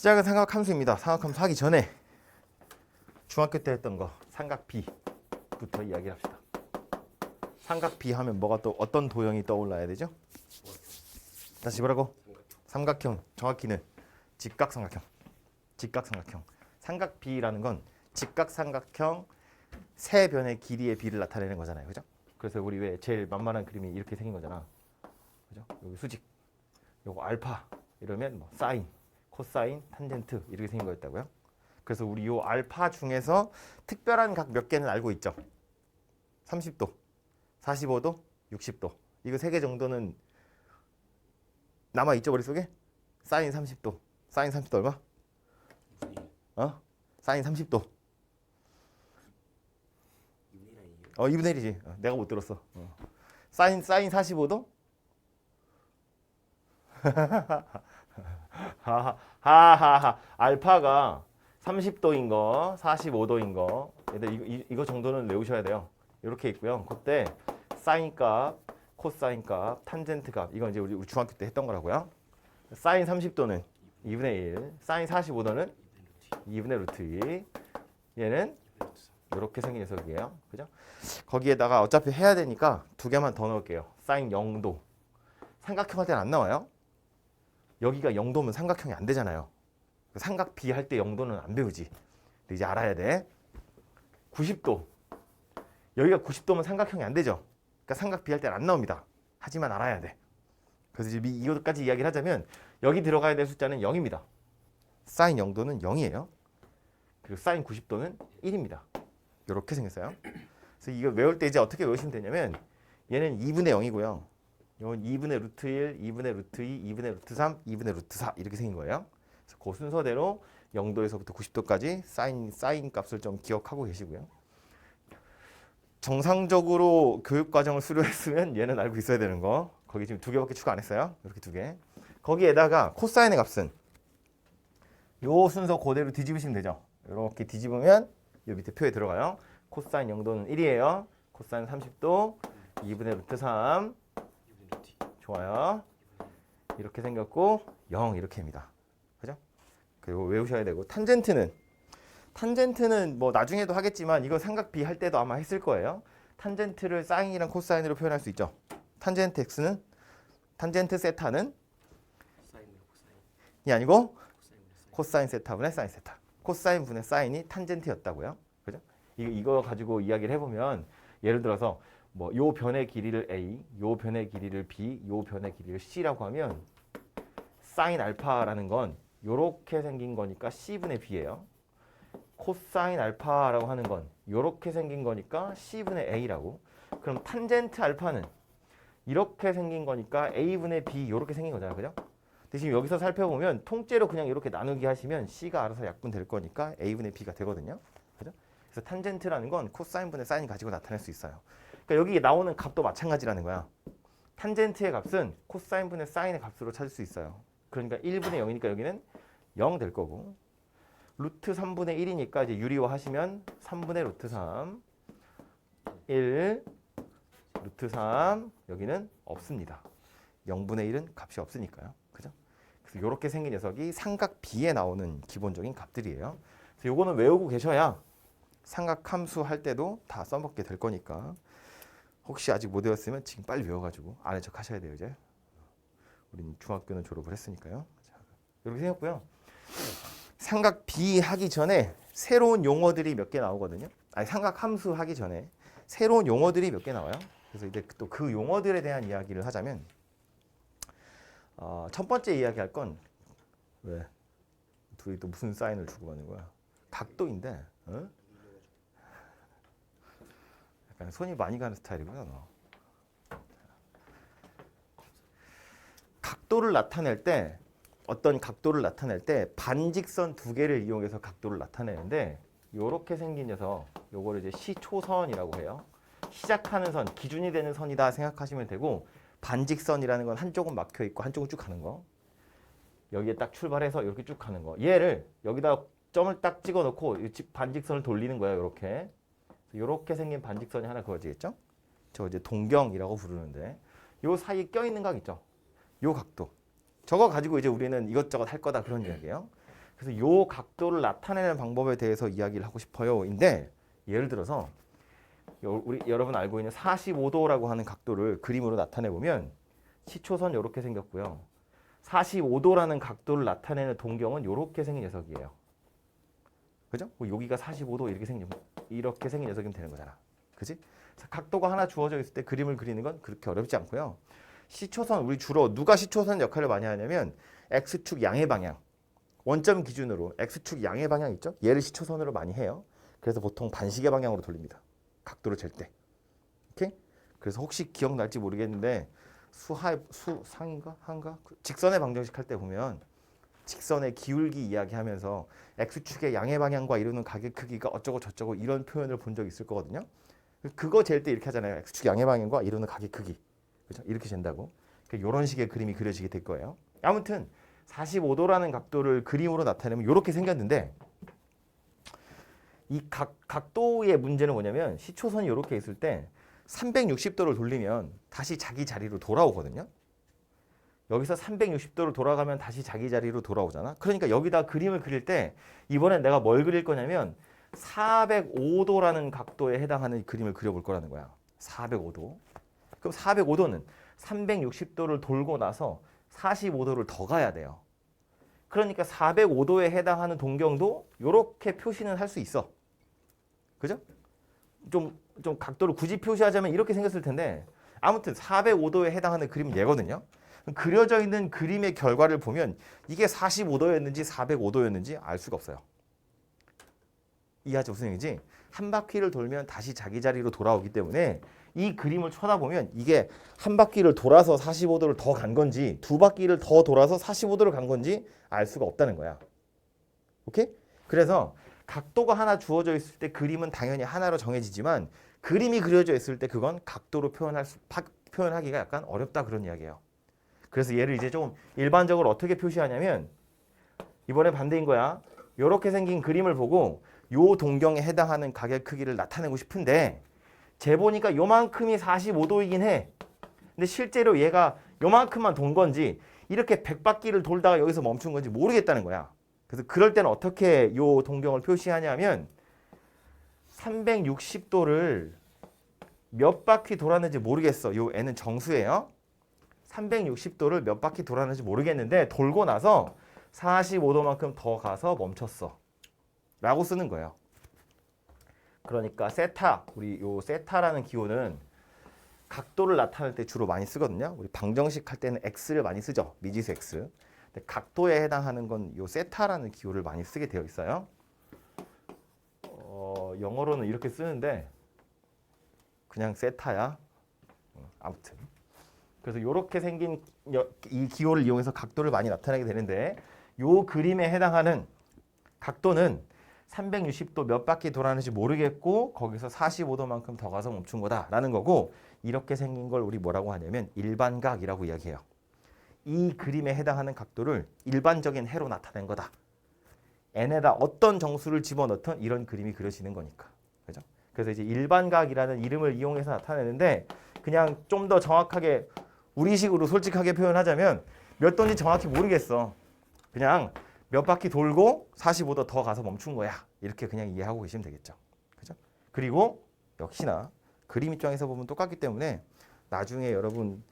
시작은 삼각함수입니다. 삼각함수 하기 전에 중학교 때 했던 거 삼각비부터 이야기를 합시다. 삼각비 하면 뭐가 또 어떤 도형이 떠올라야 되죠? 다시 뭐라고? 삼각형. 정확히는 직각삼각형. 직각삼각형. 삼각비라는 건 직각삼각형 세 변의 길이의 비를 나타내는 거잖아요. 그죠? 그래서 우리 왜 제일 만만한 그림이 이렇게 생긴 거잖아. 그죠? 여기 수직. 요거 알파 이러면 뭐 사인, 코사인, 탄젠트 이렇게 생긴 거였다고요. 그래서 우리 요 알파 중에서 특별한 각 몇 개는 알고 있죠. 30도, 45도, 60도. 이거 세 개 정도는 남아 있죠, 머릿속에? 사인 30도. 사인 30도 얼마? 사인 30도. 2분의 1이지. 내가 못 들었어. 사인 45도? 하하하. 알파가 30도인 거, 45도인 거. 얘들 이거 정도는 외우셔야 돼요. 이렇게 있고요. 그때 사인 값, 코사인 값, 탄젠트 값. 이건 이제 우리 중학교 때 했던 거라고요. 사인 30도는 2분의 1, 사인 45도는 2분의 루트 2. 얘는 이렇게 생긴 녀석이에요. 그죠? 거기에다가 어차피 해야 되니까 두 개만 더 넣을게요. 사인 0도. 삼각형 할 때는 안 나와요. 여기가 0도면 삼각형이 안 되잖아요. 삼각비 할 때 0도는 안 배우지. 근데 이제 알아야 돼. 90도. 여기가 90도면 삼각형이 안 되죠. 그러니까 삼각비 할 때는 안 나옵니다. 하지만 알아야 돼. 그래서 이제 이것까지 이야기를 하자면 여기 들어가야 될 숫자는 0입니다. 사인 0도는 0이에요. 그리고 사인 90도는 1입니다. 이렇게 생겼어요. 그래서 이거 외울 때 이제 어떻게 외우시면 되냐면 얘는 2분의 0이고요. 이건 2분의 루트 1, 2분의 루트 2, 2분의 루트 3, 2분의 루트 4 이렇게 생긴 거예요. 그래서 그 순서대로 0도에서부터 90도까지 사인 값을 좀 기억하고 계시고요. 정상적으로 교육 과정을 수료했으면 얘는 알고 있어야 되는 거. 거기 지금 두 개밖에 추가 안 했어요. 이렇게 두 개. 거기에다가 코사인의 값은 요 순서 그대로 뒤집으시면 되죠. 이렇게 뒤집으면 요 밑에 표에 들어가요. 코사인 0도는 1이에요. 코사인 30도 2분의 루트 3. 좋아요. 이렇게 생겼고 0 이렇게입니다. 그죠? 그리고 외우셔야 되고 탄젠트는 뭐 나중에도 하겠지만 이거 삼각비 할 때도 아마 했을 거예요. 탄젠트를 사인이랑 코사인으로 표현할 수 있죠. 탄젠트 x는 탄젠트 세타는 이 아니고 코사인 세타분의 사인 세타. 코사인 분의 사인이 탄젠트였다고요. 그죠? 이거 가지고 이야기를 해보면 예를 들어서 뭐 요 변의 길이를 a, 요 변의 길이를 b, 요 변의 길이를 c라고 하면 사인 알파라는 건 요렇게 생긴 거니까 c분의 b예요. 코사인 알파라고 하는 건 요렇게 생긴 거니까 c분의 a라고. 그럼 탄젠트 알파는 이렇게 생긴 거니까 a분의 b 요렇게 생긴 거잖아요. 그죠? 근데 지금 여기서 살펴보면 통째로 그냥 이렇게 나누기 하시면 c가 알아서 약분될 거니까 a분의 b가 되거든요. 그죠? 그래서 탄젠트라는 건 코사인분의 사인 가지고 나타낼 수 있어요. 그러니까 여기 나오는 값도 마찬가지라는 거야. 탄젠트의 값은 코사인분의 사인의 값으로 찾을 수 있어요. 그러니까 1분의 0이니까 여기는 0 될 거고 루트 3분의 1이니까 이제 유리화 하시면 3분의 루트 3 1 루트 3 여기는 없습니다. 0분의 1은 값이 없으니까요. 그죠? 그래서 이렇게 생긴 녀석이 삼각비에 나오는 기본적인 값들이에요. 그래서 요거는 외우고 계셔야 삼각함수 할 때도 다 써먹게 될 거니까 혹시 아직 못 외웠으면 지금 빨리 외워가지고 아는 척 하셔야 돼요. 이제 우린 중학교는 졸업을 했으니까요. 자, 이렇게 생겼고요. 삼각비 하기 전에 새로운 용어들이 몇 개 나오거든요. 아니 삼각함수 하기 전에 새로운 용어들이 몇 개 나와요. 그래서 이제 또 그 용어들에 대한 이야기를 하자면 첫 번째 이야기할 건 왜? 둘이 또 무슨 사인을 주고받는 거야? 각도인데 약간 손이 많이 가는 스타일이구나 너. 각도를 나타낼 때 어떤 각도를 나타낼 때 반직선 두 개를 이용해서 각도를 나타내는데 요렇게 생긴 녀석 요거를 이제 시초선이라고 해요. 시작하는 선, 기준이 되는 선이다 생각하시면 되고 반직선이라는 건 한쪽은 막혀 있고 한쪽은 쭉 가는 거. 여기에 딱 출발해서 이렇게 쭉 가는 거. 얘를 여기다 점을 딱 찍어 놓고 반직선을 돌리는 거예요. 요렇게. 요렇게 생긴 반직선이 하나 그어지겠죠? 저 이제 동경이라고 부르는데 요 사이에 껴있는 각 있죠? 요 각도. 저거 가지고 이제 우리는 이것저것 할 거다 그런 이야기예요. 그래서 요 각도를 나타내는 방법에 대해서 이야기를 하고 싶어요.인데 예를 들어서 우리 여러분 알고 있는 45도라고 하는 각도를 그림으로 나타내 보면 시초선 이렇게 생겼고요. 45도라는 각도를 나타내는 동경은 이렇게 생긴 녀석이에요. 그죠? 여기가 45도 이렇게 생긴 녀석이면 되는 거잖아. 그지? 각도가 하나 주어져 있을 때 그림을 그리는 건 그렇게 어렵지 않고요. 시초선 우리 주로 누가 시초선 역할을 많이 하냐면 x축 양의 방향. 원점 기준으로 x축 양의 방향 있죠? 얘를 시초선으로 많이 해요. 그래서 보통 반시계 방향으로 돌립니다. 각도를 잴 때. 오케이? 그래서 혹시 기억날지 모르겠는데 수상인가? 한가? 직선의 방정식 할 때 보면 직선의 기울기 이야기하면서 x축의 양의 방향과 이루는 각의 크기가 어쩌고 저쩌고 이런 표현을 본 적 있을 거거든요. 그거 잴 때 이렇게 하잖아요. x축 양의 방향과 이루는 각의 크기. 그죠? 이렇게 잰다고. 이런 식의 그림이 그려지게 될 거예요. 아무튼 45도라는 각도를 그림으로 나타내면 이렇게 생겼는데 이 각도의 문제는 뭐냐면 시초선이 이렇게 있을 때 360도를 돌리면 다시 자기 자리로 돌아오거든요. 여기서 360도를 돌아가면 다시 자기 자리로 돌아오잖아. 그러니까 여기다 그림을 그릴 때 이번엔 내가 뭘 그릴 거냐면 405도라는 각도에 해당하는 그림을 그려볼 거라는 거야. 405도. 그럼 405도는 360도를 돌고 나서 45도를 더 가야 돼요. 그러니까 405도에 해당하는 동경도 이렇게 표시는 할 수 있어. 그죠? 좀 각도를 굳이 표시하자면 이렇게 생겼을 텐데 아무튼 405도에 해당하는 그림은 얘거든요. 그려져 있는 그림의 결과를 보면 이게 45도였는지 405도였는지 알 수가 없어요. 이해하죠? 무슨 얘기지? 한 바퀴를 돌면 다시 자기 자리로 돌아오기 때문에 이 그림을 쳐다보면 이게 한 바퀴를 돌아서 45도를 더 간 건지 두 바퀴를 더 돌아서 45도를 간 건지 알 수가 없다는 거야. 오케이? 그래서 각도가 하나 주어져 있을 때 그림은 당연히 하나로 정해지지만 그림이 그려져 있을 때 그건 각도로 표현하기가 약간 어렵다 그런 이야기예요. 그래서 얘를 이제 좀 일반적으로 어떻게 표시하냐면 이번에 반대인 거야. 이렇게 생긴 그림을 보고 요 동경에 해당하는 각의 크기를 나타내고 싶은데 재보니까 요만큼이 45도이긴 해. 근데 실제로 얘가 요만큼만 돈 건지 이렇게 100바퀴를 돌다가 여기서 멈춘 건지 모르겠다는 거야. 그래서 그럴 때는 어떻게 요 동경을 표시하냐면 360도를 몇 바퀴 돌았는지 모르겠어. 요 n은 정수예요. 360도를 몇 바퀴 돌았는지 모르겠는데 돌고 나서 45도만큼 더 가서 멈췄어. 라고 쓰는 거예요. 그러니까 세타, 우리 요 세타라는 기호는 각도를 나타낼 때 주로 많이 쓰거든요. 우리 방정식 할 때는 x를 많이 쓰죠. 미지수 x. 근데 각도에 해당하는 건 요 세타라는 기호를 많이 쓰게 되어 있어요. 영어로는 이렇게 쓰는데 그냥 세타야. 아무튼. 그래서 이렇게 생긴 이 기호를 이용해서 각도를 많이 나타내게 되는데 요 그림에 해당하는 각도는 360도 몇 바퀴 돌았는지 모르겠고 거기서 45도만큼 더 가서 멈춘 거다라는 거고 이렇게 생긴 걸 우리 뭐라고 하냐면 일반각이라고 이야기해요. 이 그림에 해당하는 각도를 일반적인 해로 나타낸 거다. n에다 어떤 정수를 집어넣든 이런 그림이 그려지는 거니까. 그죠? 그래서 이제 일반각이라는 이름을 이용해서 나타내는데 그냥 좀 더 정확하게 우리식으로 솔직하게 표현하자면 몇 도인지 정확히 모르겠어. 그냥 몇 바퀴 돌고 45도 더 가서 멈춘 거야. 이렇게 그냥 이해하고 계시면 되겠죠. 그죠? 그리고 역시나 그림 입장에서 보면 똑같기 때문에 나중에 여러분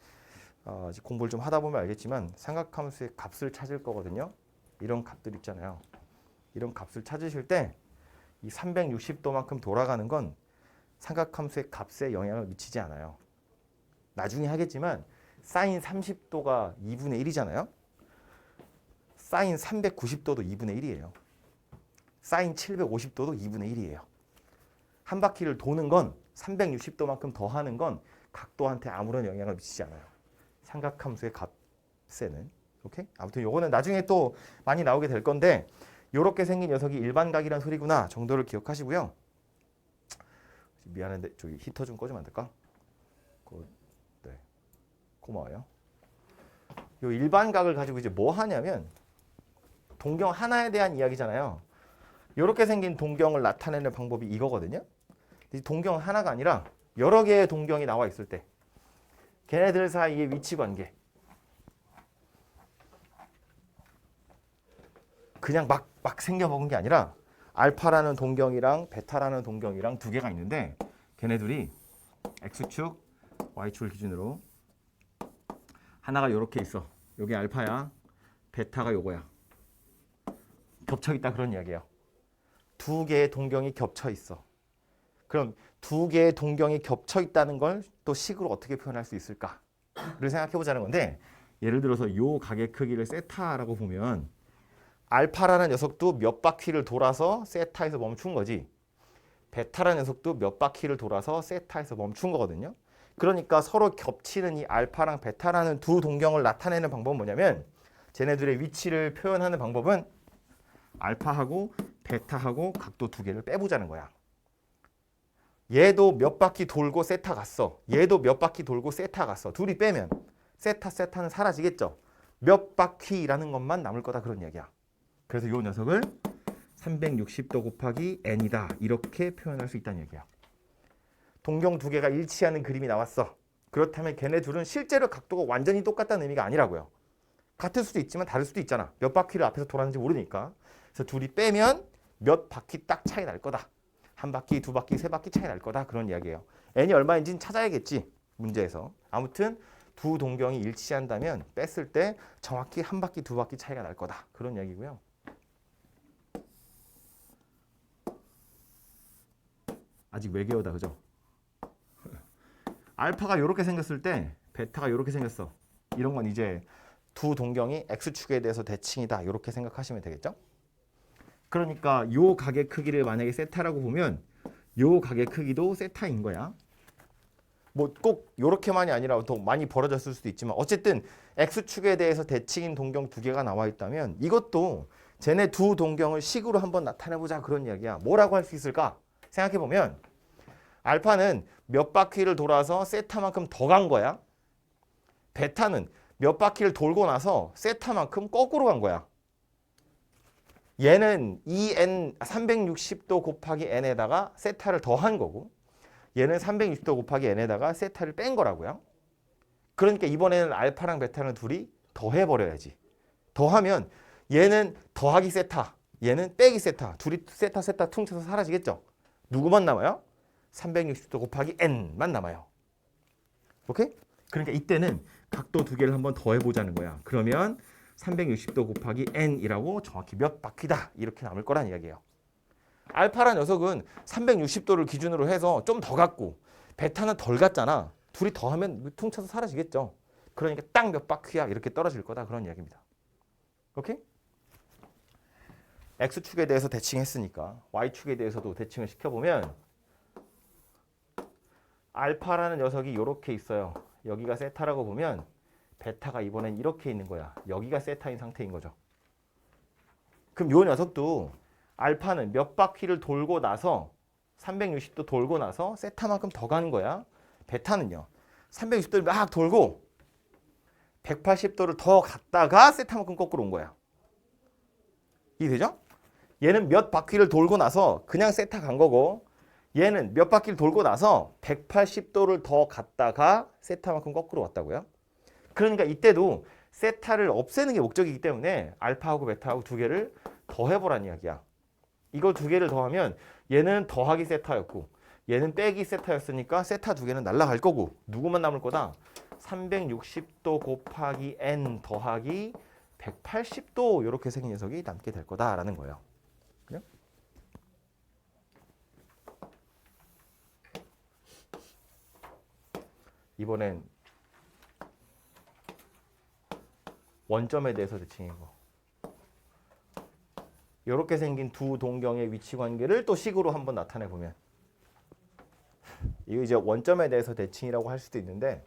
공부를 좀 하다 보면 알겠지만 삼각함수의 값을 찾을 거거든요. 이런 값들 있잖아요. 이런 값을 찾으실 때 이 360도만큼 돌아가는 건 삼각함수의 값에 영향을 미치지 않아요. 나중에 하겠지만 사인 30도가 2분의 1이잖아요. 사인 390도도 2분의 1이에요. 사인 750도도 2분의 1이에요. 한 바퀴를 도는 건 360도만큼 더 하는 건 각도한테 아무런 영향을 미치지 않아요. 삼각함수의 값에는. 오케이? 아무튼 요거는 나중에 또 많이 나오게 될 건데 요렇게 생긴 녀석이 일반각이란 소리구나 정도를 기억하시고요. 미안한데 저기 히터 좀 꺼주면 안 될까? 네. 고마워요. 요 일반각을 가지고 이제 뭐 하냐면 동경 하나에 대한 이야기잖아요. 이렇게 생긴 동경을 나타내는 방법이 이거거든요. 이 동경 하나가 아니라 여러 개의 동경이 나와 있을 때 걔네들 사이의 위치 관계. 그냥 막 생겨 먹은 게 아니라 알파라는 동경이랑 베타라는 동경이랑 두 개가 있는데 걔네들이 x축, y축을 기준으로 하나가 이렇게 있어. 여기 알파야. 베타가 요거야. 겹쳐 있다 그런 이야기예요. 두 개의 동경이 겹쳐 있어. 그럼 두 개의 동경이 겹쳐 있다는 걸 또 식으로 어떻게 표현할 수 있을까를 생각해 보자는 건데 예를 들어서 요 각의 크기를 세타라고 보면 알파라는 녀석도 몇 바퀴를 돌아서 세타에서 멈춘 거지. 베타라는 녀석도 몇 바퀴를 돌아서 세타에서 멈춘 거거든요. 그러니까 서로 겹치는 이 알파랑 베타라는 두 동경을 나타내는 방법은 뭐냐면 쟤네들의 위치를 표현하는 방법은 알파하고 베타하고 각도 두 개를 빼보자는 거야. 얘도 몇 바퀴 돌고 세타 갔어. 얘도 몇 바퀴 돌고 세타 갔어. 둘이 빼면 세타는 사라지겠죠. 몇 바퀴라는 것만 남을 거다 그런 이야기야. 그래서 이 녀석을 360도 곱하기 n이다 이렇게 표현할 수 있다는 얘기야. 동경 두 개가 일치하는 그림이 나왔어. 그렇다면 걔네 둘은 실제로 각도가 완전히 똑같다는 의미가 아니라고요. 같을 수도 있지만 다를 수도 있잖아. 몇 바퀴를 앞에서 돌았는지 모르니까. 그래서 둘이 빼면 몇 바퀴 딱 차이 날 거다. 한 바퀴, 두 바퀴, 세 바퀴 차이 날 거다. 그런 이야기예요. n이 얼마인지는 찾아야겠지. 문제에서. 아무튼 두 동경이 일치한다면 뺐을 때 정확히 한 바퀴, 두 바퀴 차이가 날 거다. 그런 이야기고요. 아직 외계어다. 그죠? 알파가 이렇게 생겼을 때 베타가 이렇게 생겼어. 이런 건 이제 두 동경이 x축에 대해서 대칭이다. 이렇게 생각하시면 되겠죠? 그러니까 요 각의 크기를 만약에 세타라고 보면 요 각의 크기도 세타인 거야. 뭐 꼭 요렇게만이 아니라 더 많이 벌어졌을 수도 있지만 어쨌든 x축에 대해서 대칭인 동경 두 개가 나와 있다면 이것도 쟤네 두 동경을 식으로 한번 나타내보자 그런 이야기야. 뭐라고 할 수 있을까? 생각해보면 알파는 몇 바퀴를 돌아서 세타만큼 더 간 거야. 베타는 몇 바퀴를 돌고 나서 세타만큼 거꾸로 간 거야. 얘는 2n 360도 곱하기 n에다가 세타를 더한 거고 얘는 360도 곱하기 n에다가 세타를 뺀 거라고요. 그러니까 이번에는 알파랑 베타는 둘이 더해버려야지. 더하면 얘는 더하기 세타, 얘는 빼기 세타. 둘이 세타 퉁쳐서 사라지겠죠. 누구만 남아요? 360도 곱하기 n만 남아요. 오케이? 그러니까 이때는 각도 두 개를 한번 더해보자는 거야. 그러면 360도 곱하기 n이라고 정확히 몇 바퀴다 이렇게 남을 거란 이야기예요. 알파란 녀석은 360도를 기준으로 해서 좀 더 갔고 베타는 덜 갔잖아. 둘이 더하면 퉁쳐서 사라지겠죠. 그러니까 딱 몇 바퀴야 이렇게 떨어질 거다 그런 이야기입니다. 오케이? x축에 대해서 대칭했으니까 y축에 대해서도 대칭을 시켜보면 알파라는 녀석이 이렇게 있어요. 여기가 세타라고 보면 베타가 이번엔 이렇게 있는 거야. 여기가 세타인 상태인 거죠. 그럼 이 녀석도 알파는 몇 바퀴를 돌고 나서 360도 돌고 나서 세타만큼 더 가는 거야. 베타는요. 360도를 막 돌고 180도를 더 갔다가 세타만큼 거꾸로 온 거야. 이해되죠? 얘는 몇 바퀴를 돌고 나서 그냥 세타 간 거고 얘는 몇 바퀴를 돌고 나서 180도를 더 갔다가 세타만큼 거꾸로 왔다고요. 그러니까 이때도 세타를 없애는 게 목적이기 때문에 알파하고 베타하고 두 개를 더해보라는 이야기야. 이거 두 개를 더하면 얘는 더하기 세타였고 얘는 빼기 세타였으니까 세타 두 개는 날아갈 거고 누구만 남을 거다? 360도 곱하기 n 더하기 180도 이렇게 생긴 녀석이 남게 될 거다라는 거예요. 그냥? 이번엔 원점에 대해서 대칭인 거. 이렇게 생긴 두 동경의 위치 관계를 또 식으로 한번 나타내 보면 이거 이제 원점에 대해서 대칭이라고 할 수도 있는데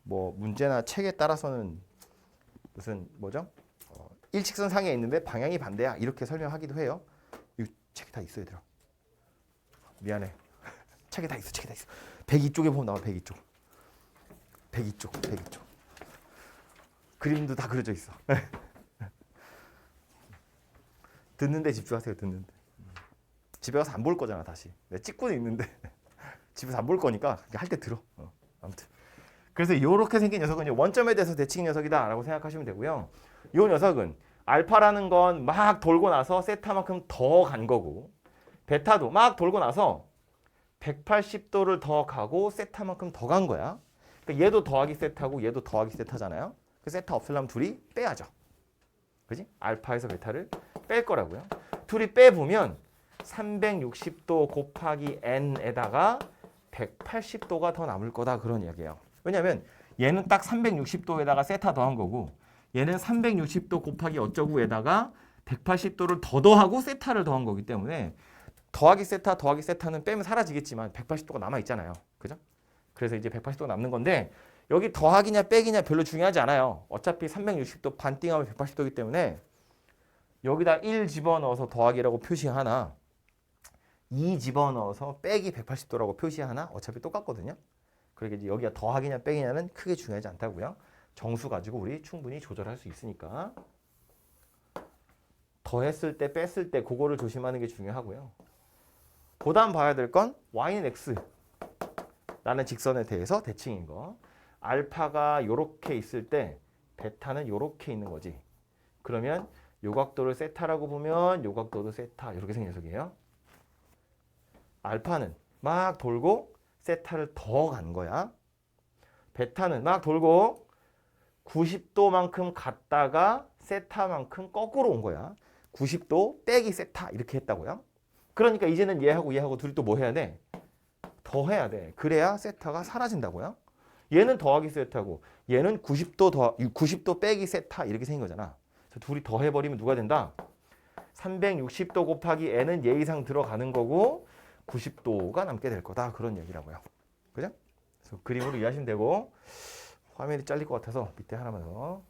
뭐 문제나 책에 따라서는 무슨 뭐죠? 일직선 상에 있는데 방향이 반대야 이렇게 설명하기도 해요. 이 책에 다 있어 얘들아. 미안해. 책에 다 있어. 102쪽에 보면 나와 102쪽. 102쪽. 그림도 다 그려져 있어. 듣는데 집중하세요. 듣는데. 집에 가서 안 볼 거잖아 다시. 내가 찍고는 있는데 집에서 안 볼 거니까 할 때 들어. 아무튼. 그래서 이렇게 생긴 녀석은 원점에 대해서 대칭 녀석이다라고 생각하시면 되고요. 이 녀석은 알파라는 건 막 돌고 나서 세타만큼 더 간 거고 베타도 막 돌고 나서 180도를 더 가고 세타만큼 더 간 거야. 그러니까 얘도 더하기 세타고 얘도 더하기 세타잖아요. 그 세타 없애려면 둘이 빼야죠. 그지? 알파에서 베타를 뺄 거라고요. 둘이 빼보면 360도 곱하기 n에다가 180도가 더 남을 거다 그런 이야기예요. 왜냐하면 얘는 딱 360도에다가 세타 더한 거고 얘는 360도 곱하기 어쩌고에다가 180도를 더 더하고 세타를 더한 거기 때문에 더하기 세타는 빼면 사라지겠지만 180도가 남아있잖아요. 그죠? 그래서 이제 180도가 남는 건데 여기 더하기냐 빼기냐 별로 중요하지 않아요. 어차피 360도 반띵하면 180도이기 때문에 여기다 1 집어넣어서 더하기라고 표시하나 2 집어넣어서 빼기 180도라고 표시하나 어차피 똑같거든요. 그러니까 이제 여기가 더하기냐 빼기냐는 크게 중요하지 않다고요. 정수 가지고 우리 충분히 조절할 수 있으니까 더했을 때 뺐을 때 그거를 조심하는 게 중요하고요. 그 다음 봐야 될 건 y는 x 라는 직선에 대해서 대칭인 거. 알파가 요렇게 있을 때 베타는 요렇게 있는 거지. 그러면 요 각도를 세타라고 보면 요 각도도 세타 이렇게 생긴 녀석이에요. 알파는 막 돌고 세타를 더 간 거야. 베타는 막 돌고 90도만큼 갔다가 세타만큼 거꾸로 온 거야. 90도 빼기 세타 이렇게 했다고요. 그러니까 이제는 얘하고 둘이 또 뭐 해야 돼? 더 해야 돼. 그래야 세타가 사라진다고요. 얘는 더하기 세타고 얘는 90도 빼기 세타 이렇게 생긴 거잖아. 그래서 둘이 더 해버리면 누가 된다? 360도 곱하기 n은 얘 이상 들어가는 거고 90도가 남게 될 거다. 그런 얘기라고요. 그죠? 그래서 그림으로 이해하시면 되고 화면이 잘릴 것 같아서 밑에 하나만 더.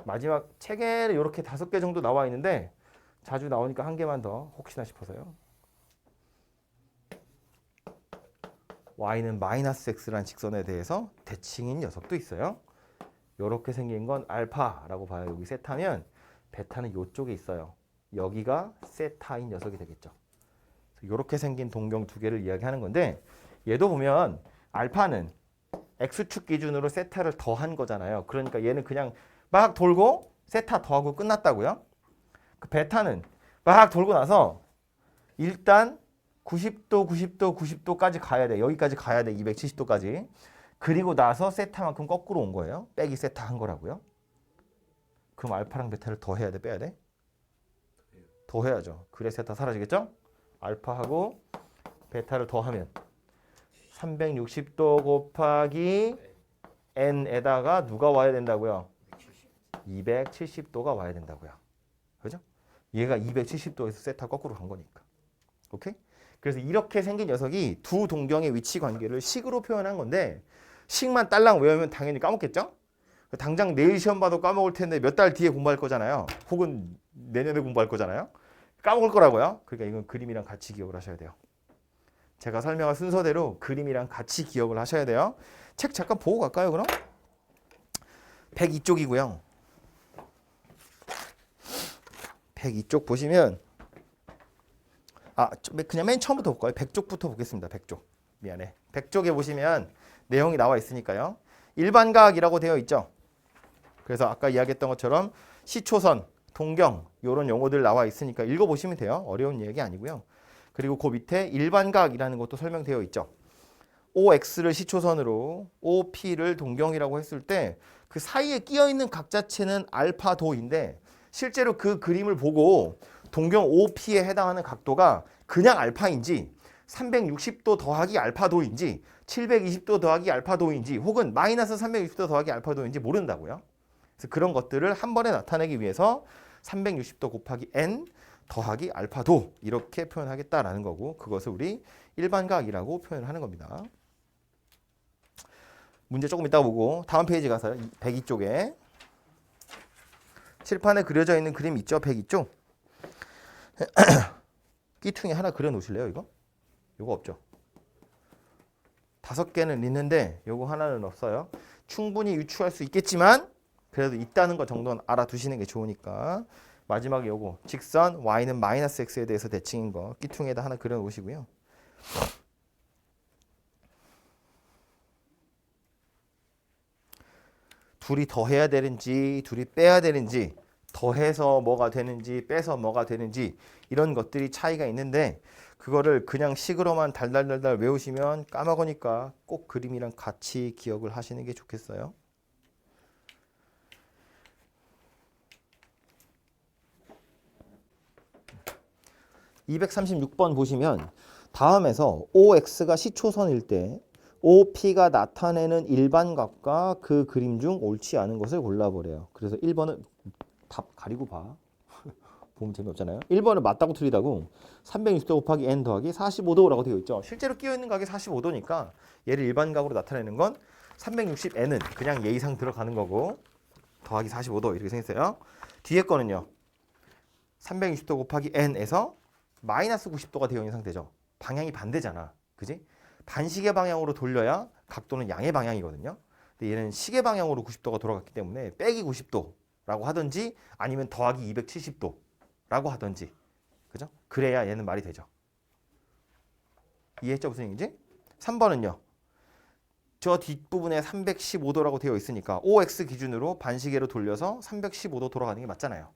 마지막 책에는 이렇게 5개 정도 나와 있는데 자주 나오니까 한 개만 더 혹시나 싶어서요. y는 마이너스 x라는 직선에 대해서 대칭인 녀석도 있어요. 이렇게 생긴 건 알파라고 봐요. 여기 세타면 베타는 이쪽에 있어요. 여기가 세타인 녀석이 되겠죠. 이렇게 생긴 동경 두 개를 이야기하는 건데 얘도 보면 알파는 x축 기준으로 세타를 더한 거잖아요. 그러니까 얘는 그냥 막 돌고 세타 더하고 끝났다고요. 그 베타는 막 돌고 나서 일단 90도까지 가야 돼. 여기까지 가야 돼. 270도까지. 그리고 나서 세타만큼 거꾸로 온 거예요. 빼기 세타 한 거라고요. 그럼 알파랑 베타를 더해야 돼? 빼야 돼? 더해야죠. 그래 세타 사라지겠죠? 알파하고 베타를 더하면 360도 곱하기 n에다가 누가 와야 된다고요? 270도가 와야 된다고요. 그죠? 얘가 270도에서 세타 거꾸로 간 거니까. 오케이? 그래서 이렇게 생긴 녀석이 두 동경의 위치 관계를 식으로 표현한 건데 식만 딸랑 외우면 당연히 까먹겠죠? 당장 내일 시험 봐도 까먹을 텐데 몇 달 뒤에 공부할 거잖아요. 혹은 내년에 공부할 거잖아요. 까먹을 거라고요. 그러니까 이건 그림이랑 같이 기억을 하셔야 돼요. 제가 설명한 순서대로 그림이랑 같이 기억을 하셔야 돼요. 책 잠깐 보고 갈까요, 그럼? 102쪽이고요. 102쪽 보시면 그냥 맨 처음부터 볼까요? 100쪽부터 보겠습니다. 100쪽. 미안해. 100쪽에 보시면 내용이 나와 있으니까요. 일반각이라고 되어 있죠. 그래서 아까 이야기했던 것처럼 시초선, 동경 이런 용어들 나와 있으니까 읽어보시면 돼요. 어려운 얘기 아니고요. 그리고 그 밑에 일반각이라는 것도 설명되어 있죠. OX를 시초선으로 OP를 동경이라고 했을 때 그 사이에 끼어있는 각 자체는 알파도인데 실제로 그 그림을 보고 동경 OP에 해당하는 각도가 그냥 알파인지 360도 더하기 알파도인지 720도 더하기 알파도인지 혹은 마이너스 360도 더하기 알파도인지 모른다고요. 그래서 그런 것들을 한 번에 나타내기 위해서 360도 곱하기 n 더하기 알파도 이렇게 표현하겠다라는 거고 그것을 우리 일반각이라고 표현하는 겁니다. 문제 조금 이따 보고 다음 페이지 가서 102쪽에 칠판에 그려져 있는 그림 있죠? 102쪽. 끼퉁이 하나 그려 놓으실래요? 이거 없죠? 5개는 있는데 요거 하나는 없어요. 충분히 유추할 수 있겠지만 그래도 있다는 것 정도는 알아두시는 게 좋으니까 마지막에 요거 직선 y는 마이너스 x에 대해서 대칭인 거 끼퉁이에다 하나 그려 놓으시고요. 둘이 더해야 되는지 둘이 빼야 되는지 더해서 뭐가 되는지 빼서 뭐가 되는지 이런 것들이 차이가 있는데 그거를 그냥 식으로만 달달달달 외우시면 까먹으니까 꼭 그림이랑 같이 기억을 하시는 게 좋겠어요. (236번) 보시면 다음에서 OX가 시초선일 때 OP가 나타내는 일반값과 그 그림 중 옳지 않은 것을 골라보래요. 그래서 1번은 답 가리고 봐. 보면 재미없잖아요. 1번은 맞다고 틀리다고 360도 곱하기 n 더하기 45도라고 되어 있죠. 실제로 끼어있는 각이 45도니까 얘를 일반각으로 나타내는 건 360n은 그냥 예의상 들어가는 거고 더하기 45도 이렇게 생겼어요. 뒤에 거는요. 360도 곱하기 n에서 마이너스 90도가 되어 있는 상태죠. 방향이 반대잖아. 그지? 반시계 방향으로 돌려야 각도는 양의 방향이거든요. 근데 얘는 시계 방향으로 90도가 돌아갔기 때문에 빼기 90도라고 하든지 아니면 더하기 270도라고 하든지. 그죠? 그래야 얘는 말이 되죠. 이해했죠? 무슨 얘기인지? 3번은요. 저 뒷부분에 315도라고 되어 있으니까 OX 기준으로 반시계로 돌려서 315도 돌아가는 게 맞잖아요.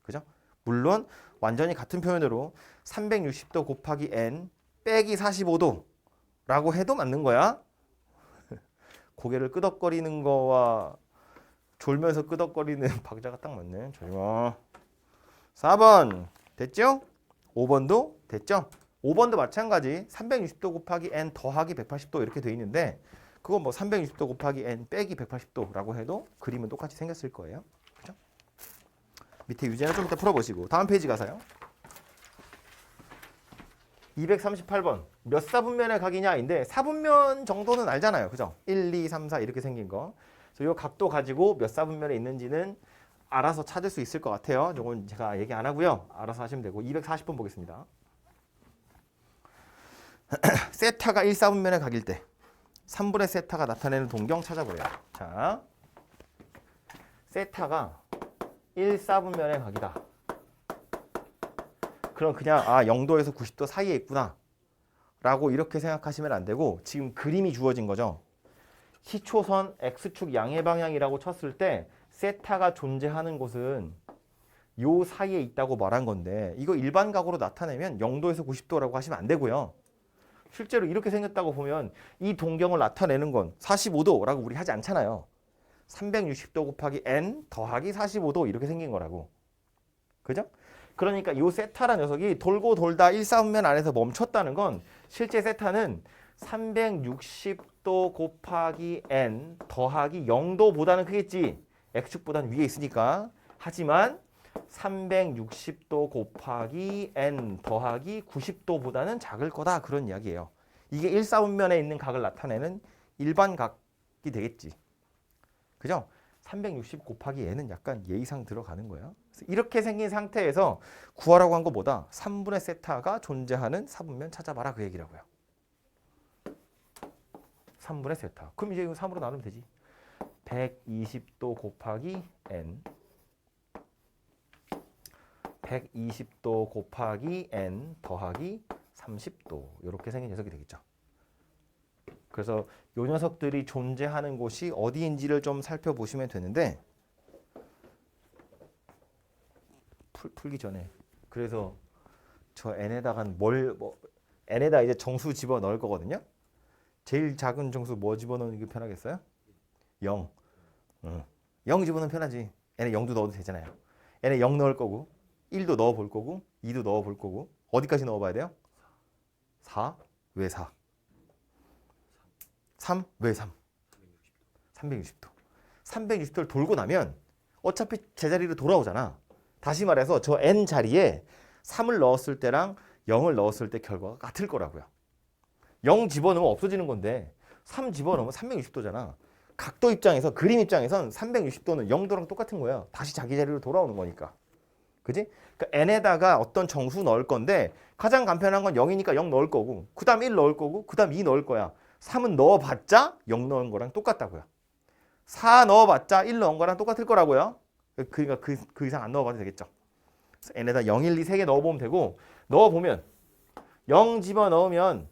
그죠? 물론 완전히 같은 표현으로 360도 곱하기 n 빼기 45도라고 해도 맞는 거야. 고개를 끄덕거리는 거와 졸면서 끄덕거리는 박자가 딱 맞네. 조용아. 4번 됐죠? 5번도 됐죠? 5번도 마찬가지 360도 곱하기 n 더하기 180도 이렇게 돼 있는데 그건 뭐 360도 곱하기 n 빼기 180도라고 해도 그림은 똑같이 생겼을 거예요. 그죠? 밑에 유제는 좀 이따 풀어보시고 다음 페이지 가서요. 238번 몇 사분면의 각이냐인데 사분면 정도는 알잖아요. 그죠? 1, 2, 3, 4 이렇게 생긴 거. 그래서 이 각도 가지고 몇 사분면에 있는지는 알아서 찾을 수 있을 것 같아요. 이건 제가 얘기 안 하고요. 알아서 하시면 되고 240번 보겠습니다. 세타가 1사분면의 각일 때 3분의 세타가 나타내는 동경 찾아보래요. 자, 세타가 1사분면의 각이다. 그럼 그냥 0도에서 90도 사이에 있구나 라고 이렇게 생각하시면 안 되고 지금 그림이 주어진 거죠. 시초선 X축 양의 방향이라고 쳤을 때 세타가 존재하는 곳은 요 사이에 있다고 말한 건데 이거 일반각으로 나타내면 0도에서 90도라고 하시면 안 되고요. 실제로 이렇게 생겼다고 보면 이 동경을 나타내는 건 45도라고 우리 하지 않잖아요. 360도 곱하기 n 더하기 45도 이렇게 생긴 거라고. 그죠? 그러니까 이 세타라는 녀석이 돌고 돌다 1사분면 안에서 멈췄다는 건 실제 세타는 360도 곱하기 n 더하기 0도보다는 크겠지. x축보다는 위에 있으니까. 하지만 360도 곱하기 n 더하기 90도보다는 작을 거다. 그런 이야기예요. 이게 1사분면에 있는 각을 나타내는 일반각이 되겠지. 그죠? 360 곱하기 n은 약간 예의상 들어가는 거예요. 이렇게 생긴 상태에서 구하라고 한 것보다 3분의 세타가 존재하는 사분면 찾아봐라 그 얘기라고요. 3분의 세타. 그럼 이제 이거 3으로 나누면 되지. 120도 곱하기 n 120도 곱하기 n 더하기 30도 이렇게 생긴 녀석이 되겠죠. 그래서 이 녀석들이 존재하는 곳이 어디인지를 좀 살펴보시면 되는데 풀기 전에 그래서 저 n에다가 n에다 이제 정수 집어 넣을 거거든요. 제일 작은 정수 뭐 집어넣는 게 편하겠어요? 0. 0 집어넣으면 편하지. n에 0도 넣어도 되잖아요. n에 0 넣을 거고 1도 넣어 볼 거고 2도 넣어 볼 거고 어디까지 넣어 봐야 돼요? 4. 왜 4? 3. 왜 3? 360도. 360도를 돌고 나면 어차피 제자리로 돌아오잖아. 다시 말해서 저 n 자리에 3을 넣었을 때랑 0을 넣었을 때 결과가 같을 거라고요. 0 집어넣으면 없어지는 건데 3 집어넣으면 360도잖아. 각도 입장에서 그림 입장에선 360도는 0도랑 똑같은 거예요. 다시 자기 자리로 돌아오는 거니까. 그지? 그러니까 n에다가 어떤 정수 넣을 건데 가장 간편한 건 0이니까 0 넣을 거고 그 다음 1 넣을 거고 그 다음 2 넣을 거야. 3은 넣어봤자 0 넣은 거랑 똑같다고요. 4 넣어봤자 1 넣은 거랑 똑같을 거라고요. 그러니까 그 이상 안 넣어봐도 되겠죠. n에다 0, 1, 2, 3개 넣어보면 되고 넣어보면 0 집어넣으면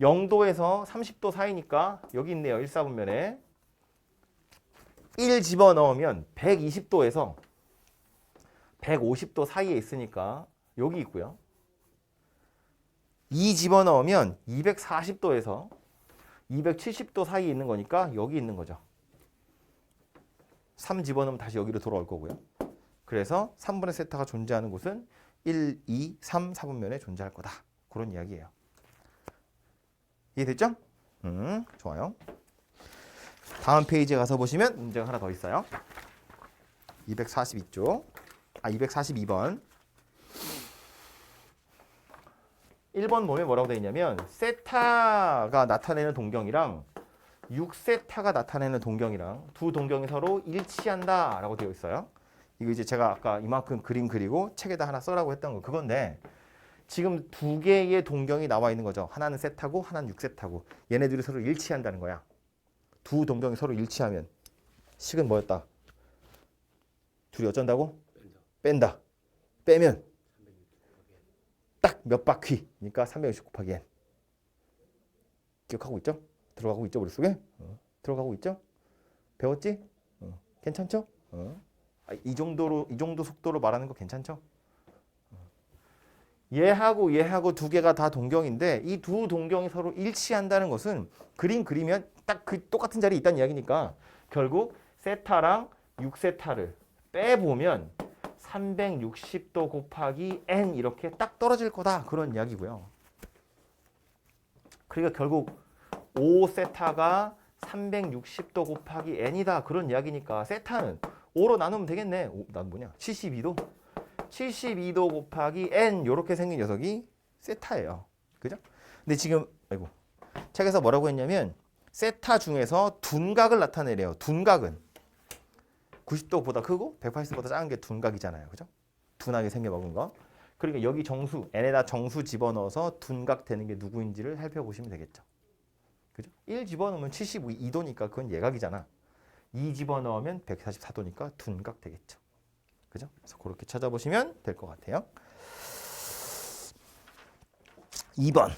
0도에서 30도 사이니까 여기 있네요. 1사분면에 1 집어넣으면 120도에서 150도 사이에 있으니까 여기 있고요. 2 집어넣으면 240도에서 270도 사이에 있는 거니까 여기 있는 거죠. 3 집어넣으면 다시 여기로 돌아올 거고요. 그래서 3분의 세타가 존재하는 곳은 1, 2, 3, 4분면에 존재할 거다. 그런 이야기예요. 이해됐죠? 좋아요. 다음 페이지에 가서 보시면 문제가 하나 더 있어요. 242쪽. 242번. 1번 보면 뭐라고 되어 있냐면 세타가 나타내는 동경이랑 6세타가 나타내는 동경이랑 두 동경이 서로 일치한다 라고 되어 있어요. 이거 이제 제가 아까 이만큼 그림 그리고 책에다 하나 써라고 했던 거 그건데 지금 두 개의 동경이 나와 있는 거죠. 하나는 세타고 하나는 6세타고 얘네들이 서로 일치한다는 거야. 두 동경이 서로 일치하면 식은 뭐였다? 둘이 어쩐다고? 뺀다. 빼면 딱 몇 바퀴니까 360 곱하기 n. 기억하고 있죠? 들어가고 있죠 머릿속에? 들어가고 있죠? 배웠지? 괜찮죠? 이 정도 속도로 말하는 거 괜찮죠? 얘하고 두 개가 다 동경인데 이 두 동경이 서로 일치한다는 것은 그림 그리면 딱 그 똑같은 자리에 있다는 이야기니까 결국 세타랑 6세타를 빼보면 360도 곱하기 n 이렇게 딱 떨어질 거다 그런 이야기고요. 그러니까 결국 5세타가 360도 곱하기 n이다 그런 이야기니까 세타는 5로 나누면 되겠네. 난 뭐냐? 72도. 72도 곱하기 n 이렇게 생긴 녀석이 세타예요. 그죠? 근데 지금 책에서 뭐라고 했냐면 세타 중에서 둔각을 나타내래요. 둔각은 90도보다 크고 180도보다 작은 게 둔각이잖아요. 그죠? 둔하게 생겨먹은 거. 그러니까 여기 정수, n에다 정수 집어넣어서 둔각 되는 게 누구인지를 살펴보시면 되겠죠. 그죠? 1 집어넣으면 72도니까 그건 예각이잖아. 2 집어넣으면 144도니까 둔각 되겠죠. 그죠? 그래서 그렇게 찾아보시면 될 것 같아요. 2번.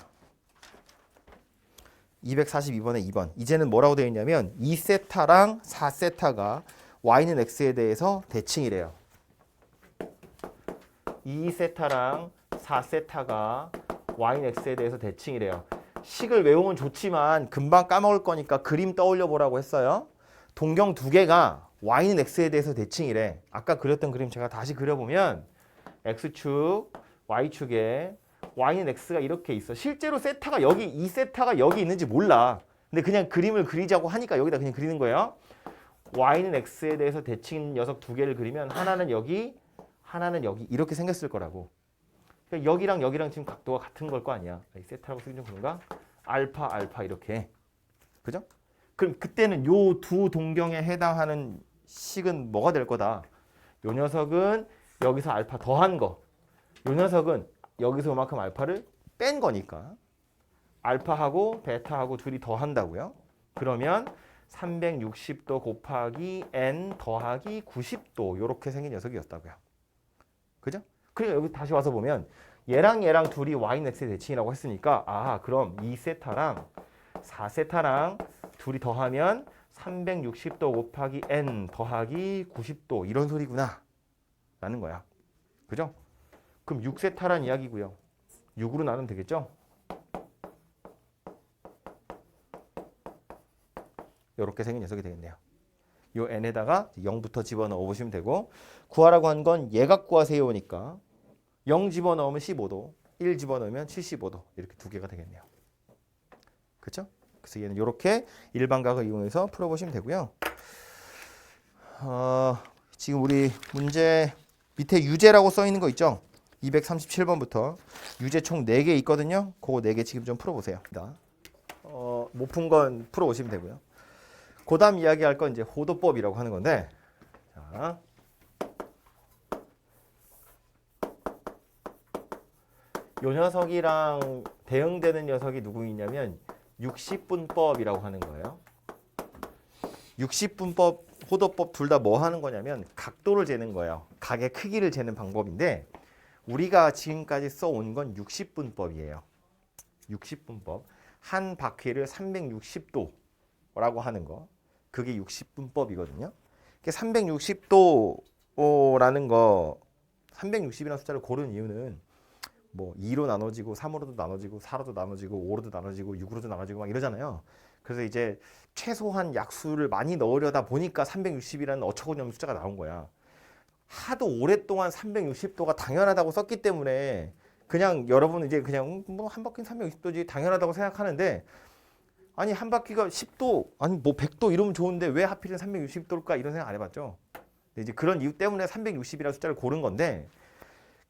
242번에 2번. 이제는 뭐라고 되어 있냐면 2세타랑 4세타가 y는 x에 대해서 대칭이래요. 2세타랑 4세타가 y는 x에 대해서 대칭이래요. 식을 외우면 좋지만 금방 까먹을 거니까 그림 떠올려 보라고 했어요. 동경 두 개가 y는 x에 대해서 대칭이래. 아까 그렸던 그림 제가 다시 그려보면 x축, y축에 y는 x가 이렇게 있어. 실제로 세타가 여기, 이 세타가 여기 있는지 몰라. 근데 그냥 그림을 그리자고 하니까 여기다 그냥 그리는 거예요. y는 x에 대해서 대칭 녀석 두 개를 그리면 하나는 여기, 하나는 여기 이렇게 생겼을 거라고. 그러니까 여기랑 지금 각도가 같은 걸 거 아니야. 세타라고 쓰기 좀 그런가? 알파 이렇게. 그죠? 그럼 그때는 요 두 동경에 해당하는 식은 뭐가 될 거다? 요 녀석은 여기서 알파 더한 거. 요 녀석은 여기서 요만큼 알파를 뺀 거니까 알파하고 베타하고 둘이 더한다고요. 그러면 360도 곱하기 n 더하기 90도 이렇게 생긴 녀석이었다고요. 그죠? 그러니까 여기 다시 와서 보면 얘랑 둘이 y는 x의 대칭이라고 했으니까 그럼 2세타랑 4세타랑 둘이 더하면 360도 곱하기 n 더하기 90도 이런 소리구나 라는 거야. 그죠? 그럼 6세타란 이야기고요. 6으로 나누면 되겠죠? 이렇게 생긴 녀석이 되겠네요. 요 n에다가 0부터 집어넣어 보시면 되고 구하라고 한 건 예각 구하세요니까 0 집어넣으면 15도, 1 집어넣으면 75도 이렇게 두 개가 되겠네요. 그렇죠? 그래서 얘는 이렇게 일반각을 이용해서 풀어보시면 되고요. 지금 우리 문제 밑에 유제라고 써 있는 거 있죠? 237번부터 유제 총 4개 있거든요. 그거 4개 지금 좀 풀어보세요. 못 푼 건 풀어오시면 되고요. 그 다음 이야기할 건 이제 호도법이라고 하는 건데 자, 요 녀석이랑 대응되는 녀석이 누구이냐면 60분법이라고 하는 거예요. 60분법, 호도법 둘 다 뭐 하는 거냐면 각도를 재는 거예요. 각의 크기를 재는 방법인데 우리가 지금까지 써온 건 60분법이에요. 60분법. 한 바퀴를 360도라고 하는 거. 그게 60분법이거든요. 360도라는 거 360이라는 숫자를 고른 이유는 뭐 2로 나눠지고 3으로도 나눠지고 4로도 나눠지고 5로도 나눠지고 6으로도 나눠지고 막 이러잖아요. 그래서 이제 최소한 약수를 많이 넣으려다 보니까 360이라는 어처구니없는 숫자가 나온 거야. 하도 오랫동안 360도가 당연하다고 썼기 때문에 그냥 여러분은 이제 그냥 뭐 한 바퀴는 360도지 당연하다고 생각하는데, 아니 한 바퀴가 10도 아니 뭐 100도 이러면 좋은데 왜 하필은 360도일까 이런 생각 안 해봤죠. 근데 이제 그런 이유 때문에 360이라는 숫자를 고른 건데,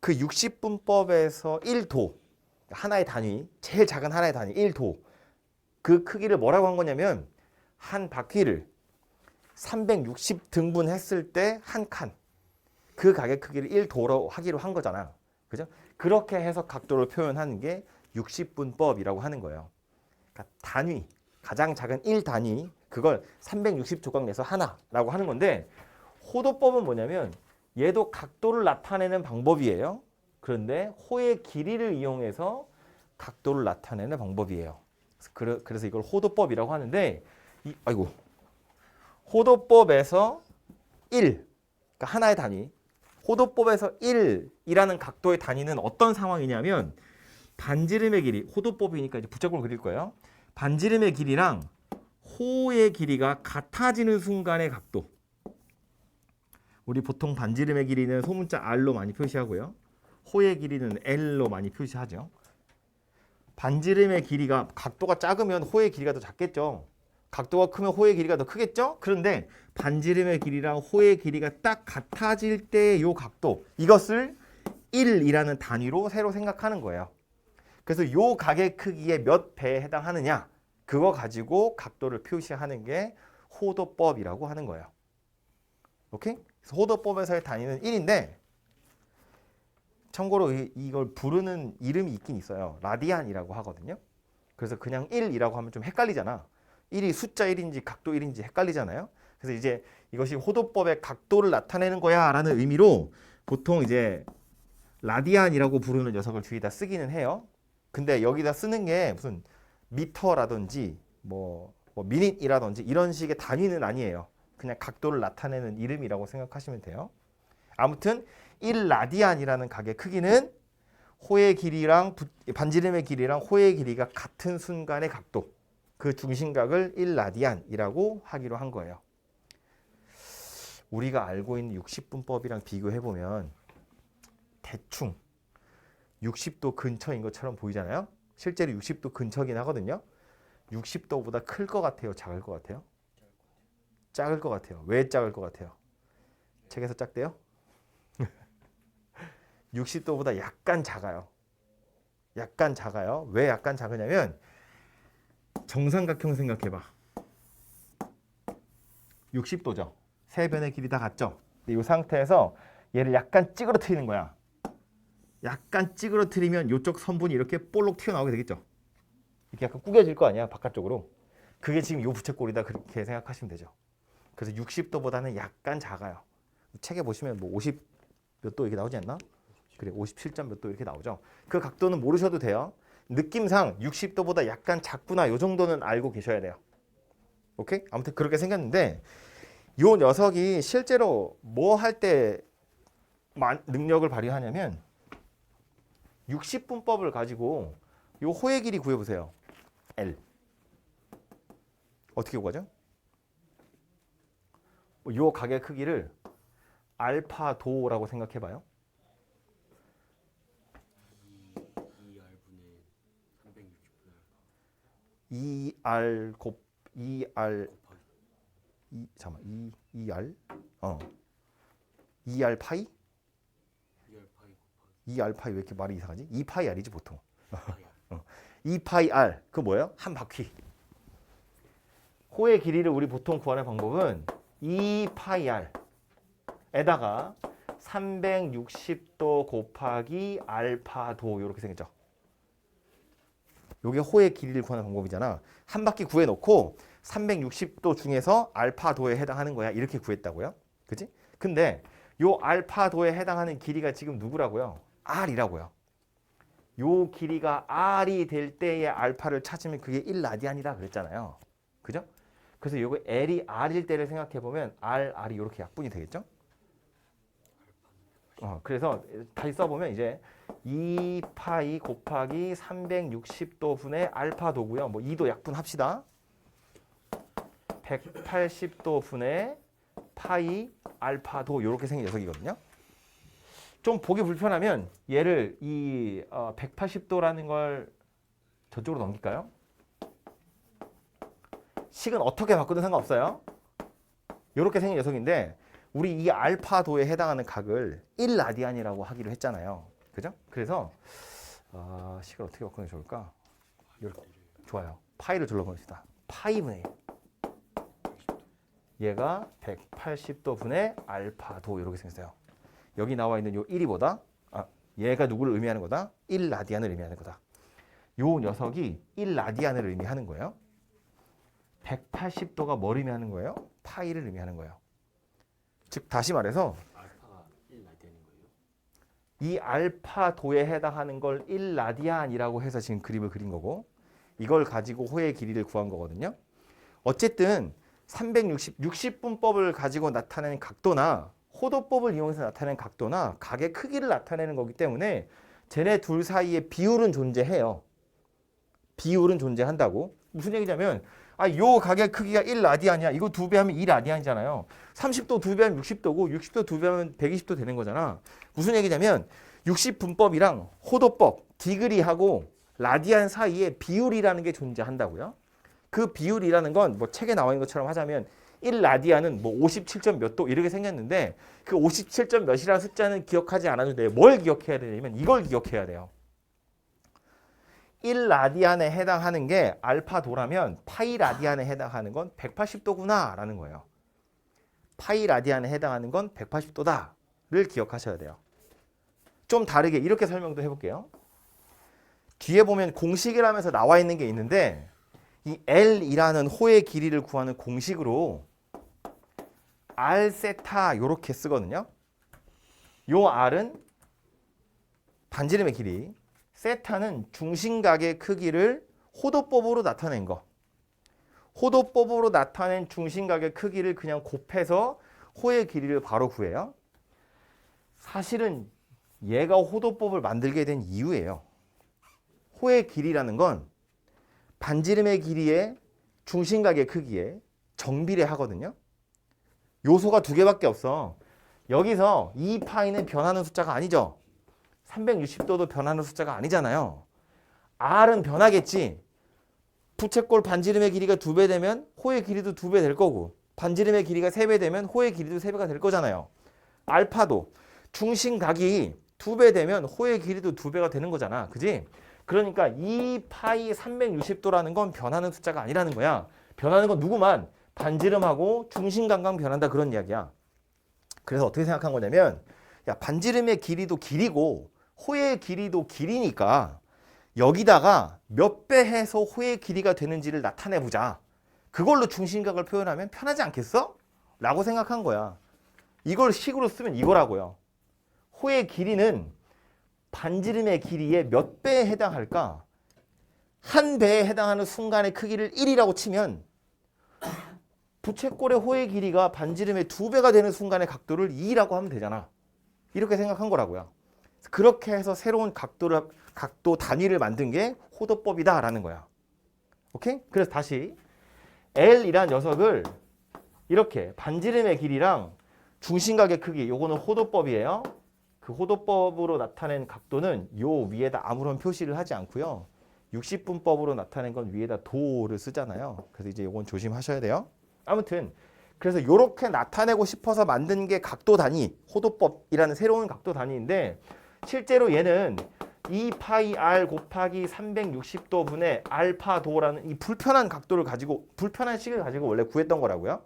그 60분법에서 1도 하나의 단위, 제일 작은 하나의 단위 1도, 그 크기를 뭐라고 한 거냐면 한 바퀴를 360등분 했을 때 한 칸, 그 가게 크기를 1도로 하기로 한 거잖아. 그죠? 그렇게 해서 각도를 표현하는 게 60분법이라고 하는 거예요. 그러니까 단위, 가장 작은 1단위, 그걸 360조각 내서 하나라고 하는 건데, 호도법은 뭐냐면 얘도 각도를 나타내는 방법이에요. 그런데 호의 길이를 이용해서 각도를 나타내는 방법이에요. 그래서 이걸 호도법이라고 하는데, 호도법에서 1, 그러니까 하나의 단위, 호도법에서 1이라는 각도의 단위는 어떤 상황이냐면, 반지름의 길이, 호도법이니까 이제 부착을 그릴 거예요. 반지름의 길이랑 호의 길이가 같아지는 순간의 각도. 우리 보통 반지름의 길이는 소문자 R로 많이 표시하고요. 호의 길이는 L로 많이 표시하죠. 반지름의 길이가, 각도가 작으면 호의 길이가 더 작겠죠. 각도가 크면 호의 길이가 더 크겠죠. 그런데 반지름의 길이랑 호의 길이가 딱 같아질 때 이 각도, 이것을 1이라는 단위로 새로 생각하는 거예요. 그래서 이 각의 크기에 몇 배에 해당하느냐, 그거 가지고 각도를 표시하는 게 호도법이라고 하는 거예요. 오케이? 그래서 호도법에서의 단위는 1인데, 참고로 이걸 부르는 이름이 있긴 있어요. 라디안이라고 하거든요. 그래서 그냥 1이라고 하면 좀 헷갈리잖아. 1이 숫자 1인지 각도 1인지 헷갈리잖아요. 그래서 이제 이것이 호도법의 각도를 나타내는 거야 라는 의미로 보통 이제 라디안이라고 부르는 녀석을 뒤에다 쓰기는 해요. 근데 여기다 쓰는 게 무슨 미터라든지 뭐 미닛이라든지 이런 식의 단위는 아니에요. 그냥 각도를 나타내는 이름이라고 생각하시면 돼요. 아무튼 1라디안이라는 각의 크기는 호의 길이랑 반지름의 길이랑 호의 길이가 같은 순간의 각도, 그 중심각을 1라디안이라고 하기로 한 거예요. 우리가 알고 있는 60분법이랑 비교해보면 대충 60도 근처인 것처럼 보이잖아요. 실제로 60도 근처긴 하거든요. 60도보다 클 것 같아요? 작을 것 같아요? 작을 것 같아요. 왜 작을 것 같아요? 책에서 작대요? 60도보다 약간 작아요. 약간 작아요. 왜 약간 작으냐면, 정삼각형 생각해봐. 60도죠. 세 변의 길이 다 같죠. 이 상태에서 얘를 약간 찌그러뜨리는 거야. 약간 찌그러뜨리면 이쪽 선분이 이렇게 볼록 튀어나오게 되겠죠. 이렇게 약간 구겨질 거 아니야, 바깥쪽으로. 그게 지금 이 부채꼴이다, 그렇게 생각하시면 되죠. 그래서 60도보다는 약간 작아요. 책에 보시면 뭐 50 몇 도 이렇게 나오지 않나? 그래, 57점 몇 도 이렇게 나오죠. 그 각도는 모르셔도 돼요. 느낌상 60도보다 약간 작구나, 요 정도는 알고 계셔야 돼요. 오케이? 아무튼 그렇게 생겼는데, 요 녀석이 실제로 뭐 할 때 능력을 발휘하냐면, 60분법을 가지고 요 호의 길이 구해보세요. L. 어떻게 구하죠? 요 각의 크기를 알파 도라고 생각해봐요. 2R 곱 2R 잠깐만 2R 2R 파이? 2R 파이 왜 이렇게 말이 이상하지? 2파이 R이지 보통. 2파이 R 그 뭐예요? 한 바퀴. 호의 길이를 우리 보통 구하는 방법은 2파이 R에다가 360도 곱하기 알파도 이렇게 생겼죠. 요게 호의 길이를 구하는 방법이잖아. 한 바퀴 구해놓고 360도 중에서 알파도에 해당하는 거야. 이렇게 구했다고요. 그치? 근데 요 알파도에 해당하는 길이가 지금 누구라고요? R이라고요. 요 길이가 R이 될 때의 알파를 찾으면 그게 1라디안이라 그랬잖아요. 그죠? 그래서 요거 L이 R일 때를 생각해보면 R이 이렇게 약분이 되겠죠? 그래서 다시 써보면 이제 2파이 곱하기 360도 분의 알파도고요. 뭐 2도 약분합시다. 180도 분의 파이 알파도 이렇게 생긴 녀석이거든요. 좀 보기 불편하면 얘를 이 180도라는 걸 저쪽으로 넘길까요? 식은 어떻게 바꾸든 상관없어요. 이렇게 생긴 녀석인데 우리 이 알파도에 해당하는 각을 1라디안이라고 하기로 했잖아요. 그죠? 그래서 식을 어떻게 바꾸는 게 좋을까? 이렇게. 좋아요. 파이를 둘러봅시다. 파이분의 1. 얘가 180도 분의 알파도 이렇게 생겼어요. 여기 나와 있는 요 1이 뭐다? 얘가 누구를 의미하는 거다? 1라디안을 의미하는 거다. 요 녀석이 1라디안을 의미하는 거예요. 180도가 뭘 의미하는 거예요? 파이를 의미하는 거예요. 즉 다시 말해서 알파가 1라디안인 거예요? 이 알파도에 해당하는 걸 1라디안이라고 해서 지금 그림을 그린 거고 이걸 가지고 호의 길이를 구한 거거든요. 어쨌든 60분법을 가지고 나타내는 각도나 호도법을 이용해서 나타내는 각도나 각의 크기를 나타내는 거기 때문에 쟤네 둘 사이에 비율은 존재해요. 비율은 존재한다고. 무슨 얘기냐면 요 각의 크기가 1라디안이야. 이거 2배 하면 2라디안이잖아요. 30도 2배 하면 60도고 60도 2배 하면 120도 되는 거잖아. 무슨 얘기냐면 60분법이랑 호도법, 디그리하고 라디안 사이에 비율이라는 게 존재한다고요. 그 비율이라는 건 뭐 책에 나와 있는 것처럼 하자면 1라디안은 뭐 57점 몇 도 이렇게 생겼는데 그 57점 몇이라는 숫자는 기억하지 않아도 돼요. 뭘 기억해야 되냐면 이걸 기억해야 돼요. 1라디안에 해당하는 게 알파도라면 파이 라디안에 해당하는 건 180도구나 라는 거예요. 파이 라디안에 해당하는 건 180도다를 기억하셔야 돼요. 좀 다르게 이렇게 설명도 해볼게요. 뒤에 보면 공식이라면서 나와 있는 게 있는데 이 L이라는 호의 길이를 구하는 공식으로 R 세타 이렇게 쓰거든요. 요 R은 반지름의 길이, 세타는 중심각의 크기를 호도법으로 나타낸 거. 호도법으로 나타낸 중심각의 크기를 그냥 곱해서 호의 길이를 바로 구해요. 사실은 얘가 호도법을 만들게 된 이유예요. 호의 길이라는 건 반지름의 길이에 중심각의 크기에 정비례하거든요. 요소가 두 개밖에 없어. 여기서 2파이는 변하는 숫자가 아니죠. 360도도 변하는 숫자가 아니잖아요. R은 변하겠지. 부채꼴 반지름의 길이가 2배 되면 호의 길이도 2배 될 거고 반지름의 길이가 3배 되면 호의 길이도 3배가 될 거잖아요. 알파도 중심각이 2배 되면 호의 길이도 2배가 되는 거잖아. 그지? 그러니까 2파이 360도라는 건 변하는 숫자가 아니라는 거야. 변하는 건 누구만? 반지름하고 중심각만 변한다 그런 이야기야. 그래서 어떻게 생각한 거냐면 야 반지름의 길이도 길이고 호의 길이도 길이니까 여기다가 몇 배 해서 호의 길이가 되는지를 나타내보자. 그걸로 중심각을 표현하면 편하지 않겠어? 라고 생각한 거야. 이걸 식으로 쓰면 이거라고요. 호의 길이는 반지름의 길이의 몇 배에 해당할까? 한 배에 해당하는 순간의 크기를 1이라고 치면 부채꼴의 호의 길이가 반지름의 2배가 되는 순간의 각도를 2라고 하면 되잖아. 이렇게 생각한 거라고요. 그렇게 해서 새로운 각도 단위를 만든 게 호도법이다라는 거야. 오케이? 그래서 다시 L이란 녀석을 이렇게 반지름의 길이랑 중심각의 크기, 요거는 호도법이에요. 그 호도법으로 나타낸 각도는 요 위에다 아무런 표시를 하지 않고요. 60분법으로 나타낸 건 위에다 도를 쓰잖아요. 그래서 이제 요건 조심하셔야 돼요. 아무튼 그래서 요렇게 나타내고 싶어서 만든 게 각도 단위, 호도법이라는 새로운 각도 단위인데 실제로 얘는 2파이 r 곱하기 360도 분의 알파도라는 이 불편한 각도를 가지고 불편한 식을 가지고 원래 구했던 거라고요.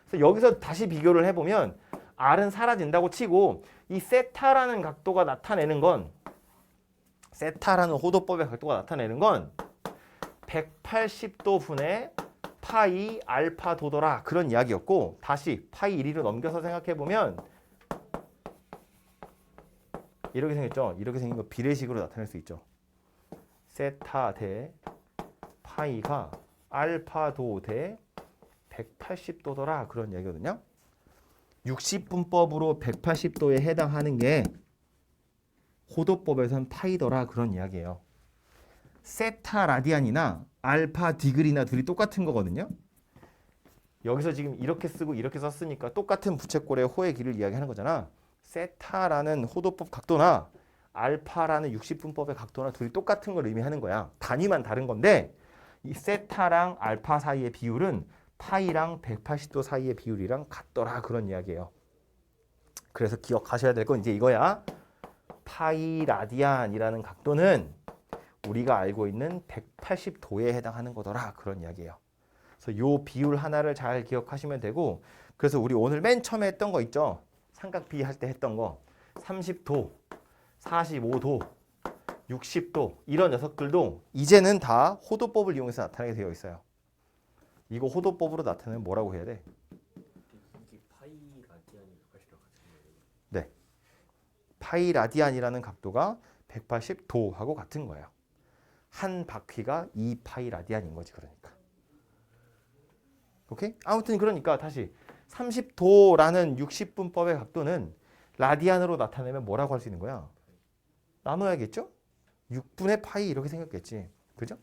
그래서 여기서 다시 비교를 해보면 r은 사라진다고 치고 이 세타라는 각도가 나타내는 건 세타라는 호도법의 각도가 나타내는 건 180도 분의 파이 알파도더라 그런 이야기였고 다시 파이 1로 넘겨서 생각해보면 이렇게 생겼죠. 이렇게 생긴 거 비례식으로 나타낼 수 있죠. 세타 대 파이가 알파도 대 180도더라 그런 얘기거든요. 60분법으로 180도에 해당하는 게 호도법에선 파이더라 그런 이야기예요. 세타 라디안이나 알파 디그리나 둘이 똑같은 거거든요. 여기서 지금 이렇게 쓰고 이렇게 썼으니까 똑같은 부채꼴의 호의 길을 이야기하는 거잖아. 세타라는 호도법 각도나 알파라는 60분법의 각도나 둘이 똑같은 걸 의미하는 거야. 단위만 다른 건데 이 세타랑 알파 사이의 비율은 파이랑 180도 사이의 비율이랑 같더라 그런 이야기예요. 그래서 기억하셔야 될 건 이제 이거야. 파이 라디안이라는 각도는 우리가 알고 있는 180도에 해당하는 거더라 그런 이야기예요. 그래서 요 비율 하나를 잘 기억하시면 되고, 그래서 우리 오늘 맨 처음에 했던 거 있죠. 삼각비 할 때 했던 거 30도, 45도, 60도 이런 녀석들도 이제는 다 호도법을 이용해서 나타나게 되어 있어요. 이거 호도법으로 나타내면 뭐라고 해야 돼? 이게 파이 라디안이 180도 같은 거예요. 네. 파이 라디안이라는 각도가 180도하고 같은 거예요. 한 바퀴가 2파이 라디안인 거지 그러니까. 오케이? 아무튼 그러니까 다시 30도라는 60분법의 각도는 라디안으로 나타내면 뭐라고 할 수 있는 거야? 나눠야겠죠? 6분의 파이 이렇게 생겼겠지. 그죠?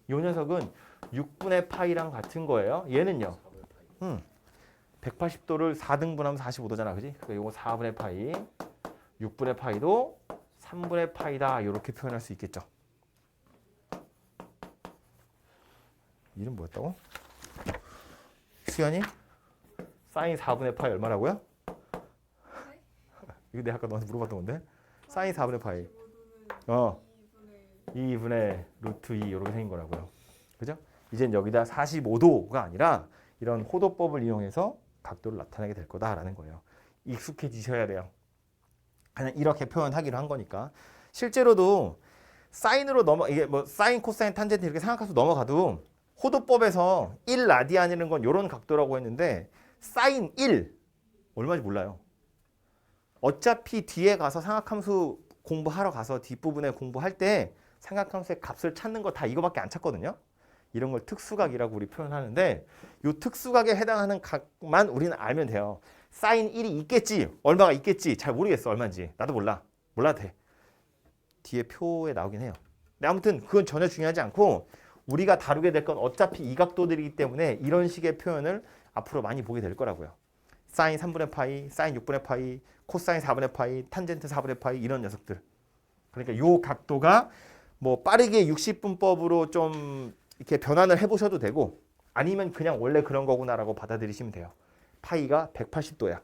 이 녀석은 6분의 파이랑 같은 거예요. 얘는요. 180도를 4등분하면 45도잖아. 그지? 그러니까 이거 4분의 파이, 6분의 파이도 3분의 파이다. 이렇게 표현할 수 있겠죠. 이름 뭐였다고? 수연이? 사인 4분의 파이 얼마라고요? 이거 내가 아까 너한테 물어봤던 건데. 사인 4분의 파이. 2분의 루트 2 이렇게 생긴 거라고요. 그죠? 이젠 여기다 45도가 아니라 이런 호도법을 이용해서 각도를 나타내게 될 거다라는 거예요. 익숙해지셔야 돼요. 그냥 이렇게 표현하기로 한 거니까. 실제로도 사인으로 이게 뭐 사인, 코사인, 탄젠트 이렇게 생각해서 넘어가도 호도법에서 1라디안이라는 건 이런 각도라고 했는데 사인 1 얼마인지 몰라요. 어차피 뒤에 가서 삼각함수 공부하러 가서 뒷부분에 공부할 때 삼각함수의 값을 찾는 거 다 이거밖에 안 찾거든요. 이런 걸 특수각이라고 우리 표현하는데 이 특수각에 해당하는 각만 우리는 알면 돼요. 사인 1이 있겠지. 얼마가 있겠지. 잘 모르겠어. 얼마인지. 나도 몰라. 몰라도 돼. 뒤에 표에 나오긴 해요. 근데 아무튼 그건 전혀 중요하지 않고 우리가 다루게 될 건 어차피 이 각도들이기 때문에 이런 식의 표현을 앞으로 많이 보게 될 거라고요. 사인 3분의 파이, 사인 6분의 파이, 코사인 4분의 파이, 탄젠트 4분의 파이 이런 녀석들. 그러니까 이 각도가 뭐 빠르게 60분법으로 좀 이렇게 변환을 해보셔도 되고 아니면 그냥 원래 그런 거구나라고 받아들이시면 돼요. 파이가 180도야.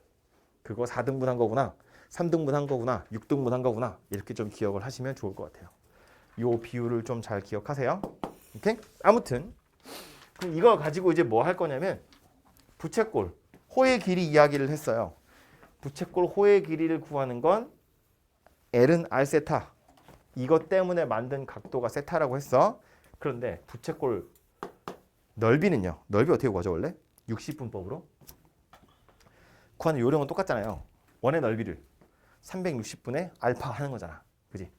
그거 4등분 한 거구나. 3등분 한 거구나. 6등분 한 거구나. 이렇게 좀 기억을 하시면 좋을 것 같아요. 이 비율을 좀 잘 기억하세요. 오케이? 아무튼 그럼 이거 가지고 이제 뭐 할 거냐면 부채꼴, 호의 길이 이야기를 했어요. 부채꼴 호의 길이를 구하는 건 L은 R 세타. 이것 때문에 만든 각도가 세타라고 했어. 그런데 부채꼴 넓이는요. 넓이 어떻게 구하죠 원래? 60분법으로. 구하는 요령은 똑같잖아요. 원의 넓이를 360분의 알파 하는 거잖아. 그지?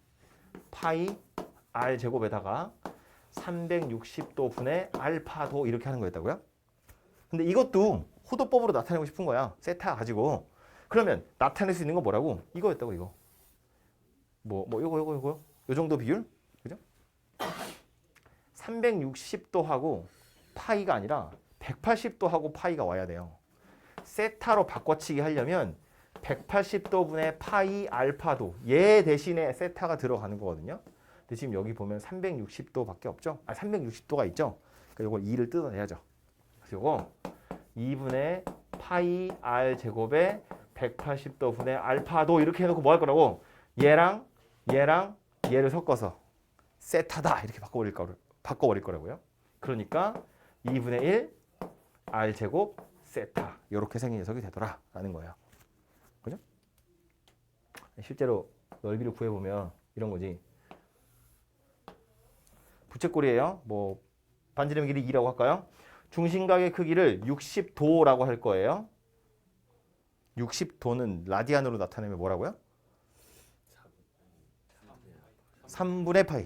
파이 R 제곱에다가 360도 분의 알파도 이렇게 하는 거였다고요? 근데 이것도 호도법으로 나타내고 싶은 거야. 세타 가지고. 그러면 나타낼 수 있는 건 뭐라고? 이거였다고 이거. 요거. 요 정도 비율? 그죠? 360도하고 파이가 아니라 180도하고 파이가 와야 돼요. 세타로 바꿔치기 하려면 180도 분의 파이 알파도 얘 대신에 세타가 들어가는 거거든요. 근데 지금 여기 보면 360도밖에 없죠. 360도가 있죠. 그러니까 이걸 2를 뜯어내야죠. 그래서 이거 2분의 파이 r 제곱에 180도 분의 알파도 이렇게 해놓고 뭐 할 거라고? 얘랑 얘를 섞어서 세타다 이렇게 바꿔버릴 거라고요. 그러니까 2분의 1 r 제곱 세타 이렇게 생긴 녀석이 되더라라는 거예요. 그죠? 실제로 넓이를 구해보면 이런 거지. 부채꼴이에요. 뭐 반지름 길이 2라고 할까요? 중심각의 크기를 60도라고 할 거예요. 60도는 라디안으로 나타내면 뭐라고요? 3분의 파이.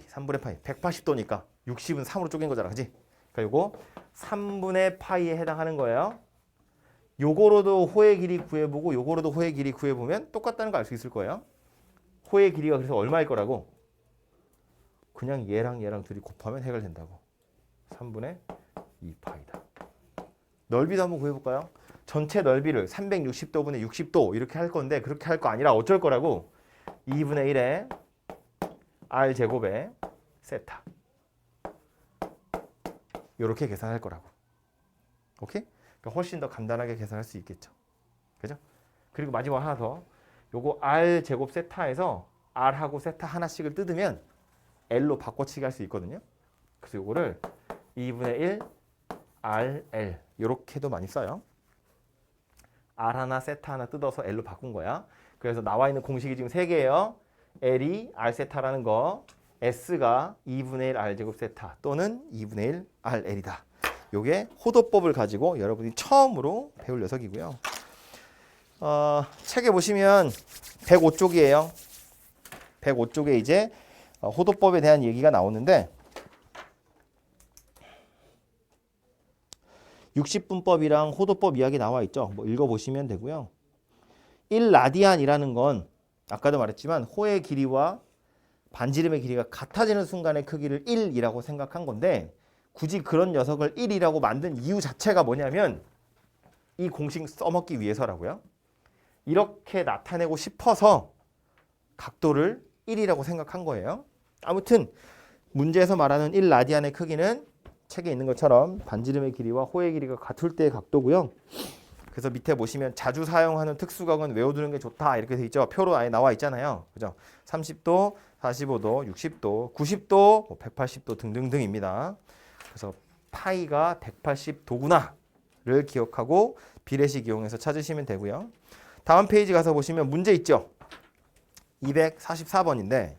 180도니까 60은 3으로 쪼갠 거잖아. 그지? 그러니까 이거 3분의 파이에 해당하는 거예요. 요거로도 호의 길이 구해보고 요거로도 호의 길이 구해보면 똑같다는 거 알 수 있을 거예요. 호의 길이가 그래서 얼마일 거라고? 그냥 얘랑 얘랑 둘이 곱하면 해결된다고. 3분의 2파이다. 넓이도 한번 구해볼까요? 전체 넓이를 360도분의 60도 이렇게 할 건데 그렇게 할 거 아니라 어쩔 거라고? 2분의 1에 r 제곱에 세타. 이렇게 계산할 거라고. 오케이? 그러니까 훨씬 더 간단하게 계산할 수 있겠죠. 그죠? 그리고 마지막 하나 더. 요거 r 제곱 세타에서 r하고 세타 하나씩을 뜯으면 l로 바꿔치기 할 수 있거든요. 그래서 요거를 2분의 1 rl 이렇게도 많이 써요. r 하나 세타 하나 뜯어서 l로 바꾼 거야. 그래서 나와 있는 공식이 지금 3개예요. l이 r 세타라는 거, s가 2분의 1 r 제곱 세타 또는 2분의 1 rl이다. 요게 호도법을 가지고 여러분이 처음으로 배울 녀석이고요. 책에 보시면 105쪽이에요. 105쪽에 이제 호도법에 대한 얘기가 나오는데 60분법이랑 호도법 이야기 나와 있죠. 뭐 읽어보시면 되고요. 1라디안이라는 건 아까도 말했지만 호의 길이와 반지름의 길이가 같아지는 순간의 크기를 1이라고 생각한 건데 굳이 그런 녀석을 1이라고 만든 이유 자체가 뭐냐면 이 공식 써먹기 위해서라고요. 이렇게 나타내고 싶어서 각도를 1이라고 생각한 거예요. 아무튼 문제에서 말하는 1라디안의 크기는 책에 있는 것처럼 반지름의 길이와 호의 길이가 같을 때의 각도고요. 그래서 밑에 보시면 자주 사용하는 특수각은 외워두는 게 좋다 이렇게 돼 있죠. 표로 아예 나와 있잖아요. 그죠? 30도, 45도, 60도, 90도, 180도 등등등입니다. 그래서 파이가 180도구나를 기억하고 비례식 이용해서 찾으시면 되고요. 다음 페이지 가서 보시면 문제 있죠. 244번인데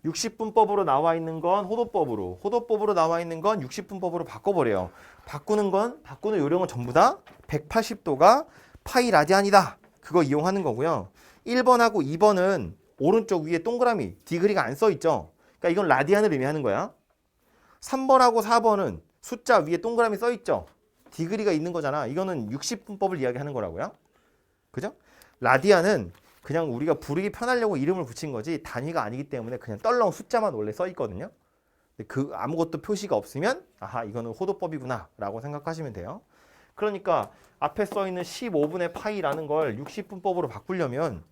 60분법으로 나와 있는 건 호도법으로 나와 있는 건 60분법으로 바꿔버려요. 바꾸는 요령은 전부 다 180도가 파이 라디안이다. 그거 이용하는 거고요. 1번하고 2번은 오른쪽 위에 동그라미 디그리가 안 써 있죠. 그러니까 이건 라디안을 의미하는 거야. 3번하고 4번은 숫자 위에 동그라미 써 있죠. 디그리가 있는 거잖아. 이거는 60분법을 이야기하는 거라고요. 그죠? 라디안은 그냥 우리가 부르기 편하려고 이름을 붙인 거지 단위가 아니기 때문에 그냥 떨렁 숫자만 원래 써 있거든요. 그 아무것도 표시가 없으면 아하 이거는 호도법이구나 라고 생각하시면 돼요. 그러니까 앞에 써 있는 15분의 파이라는 걸 60분법으로 바꾸려면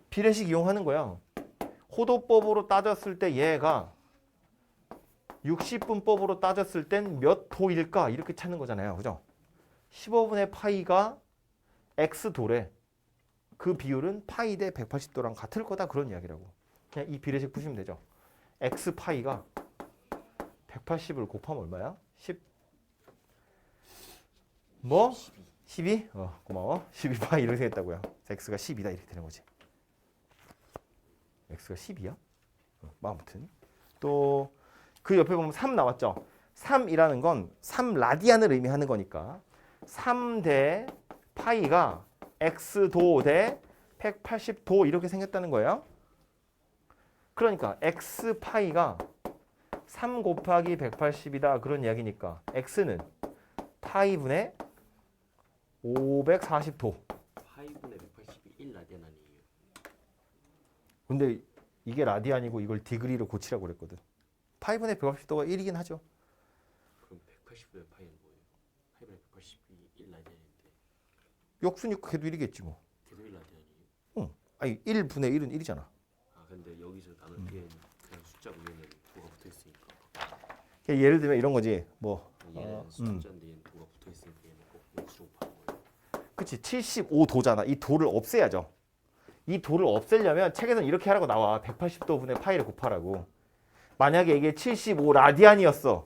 비례식 이용하는 거야. 호도법으로 따졌을 때 얘가 60분법으로 따졌을 땐 몇 도일까 이렇게 찾는 거잖아요. 그죠? 15분의 파이가 x도래. 그 비율은 파이 대 180도랑 같을 거다 그런 이야기라고. 그냥 이 비례식 푸시면 되죠. x 파이가 180을 곱하면 얼마야? 10 뭐? 12? 고마워. 12파이 이렇게 되겠다고요. x가 10이다 이렇게 되는 거지. x가 10이야? 아무튼 또 그 옆에 보면 3 나왔죠. 3이라는 건 3라디안을 의미하는 거니까 3 대 파이가 x도 대 180도 이렇게 생겼다는 거예요. 그러니까 x 파이가 3 곱하기 180이다 그런 이야기니까 x는 파이분의 540도. 파이분의 180이 1라디안 아니에요. 근데 이게 라디안이고 이걸 디그리로 고치라고 그랬거든. 파이분의 180도가 1이긴 하죠. 그럼 180분의 파이는 뭐예요? 파이분의 180이 1라디안인데 역수니까 걔도 1이겠지 뭐. 걔도 1라디안이에요? 응. 아니 1분의 1은 1이잖아. 아 근데 여기서 나눌 때는 그냥 숫자 위에는 도가 붙어 있으니까 예를 들면 이런 거지. 뭐 얘는 숫자인데 얘는 도가 붙어 있으니까 얘는 꼭 몫으로 곱하는 거예요. 그치 75도잖아. 이 도를 없애야죠. 이 도를 없애려면 책에서는 이렇게 하라고 나와. 180도분의 파이를 곱하라고. 만약에 이게 75라디안이었어.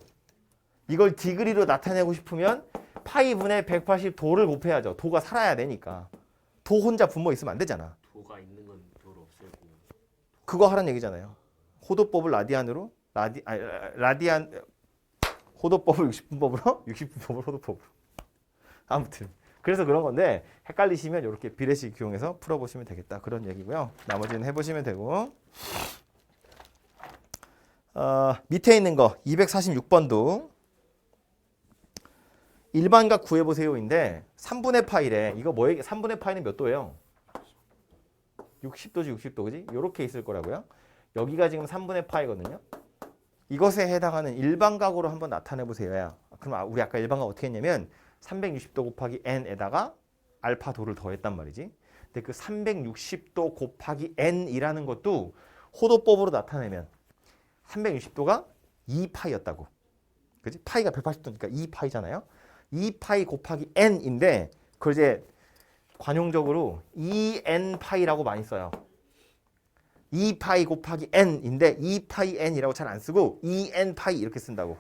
이걸 디그리로 나타내고 싶으면 파이분의 180도를 곱해야죠. 도가 살아야 되니까. 도 혼자 분모 있으면 안 되잖아. 도가 있는 건 도를 없애고 그거 하라는 얘기잖아요. 호도법을 라디안으로 라디안 호도법을 60분법으로 60분법을 호도법으로. 아무튼 그래서 그런 건데 헷갈리시면 이렇게 비례식 이용해서 풀어보시면 되겠다 그런 얘기고요. 나머지는 해보시면 되고 밑에 있는 거 246번도 일반각 구해보세요인데 3분의 파이래. 이거 뭐에 3분의 파이는 몇 도예요? 60도지 60도 그지? 요렇게 있을 거라고요. 여기가 지금 3분의 파이거든요. 이것에 해당하는 일반각으로 한번 나타내 보세요. 그럼 우리 아까 일반각 어떻게 했냐면 360도 곱하기 n에다가 알파 도를 더했단 말이지. 근데 그 360도 곱하기 n이라는 것도 호도법으로 나타내면 360도가 2파이였다고. 그지? 파이가 180도니까 2파이잖아요. 2파이 곱하기 n인데 그걸 이제 관용적으로 2n파이라고 많이 써요. 2파이 곱하기 n인데 2파이 n이라고 잘 안 쓰고 2n파이 이렇게 쓴다고.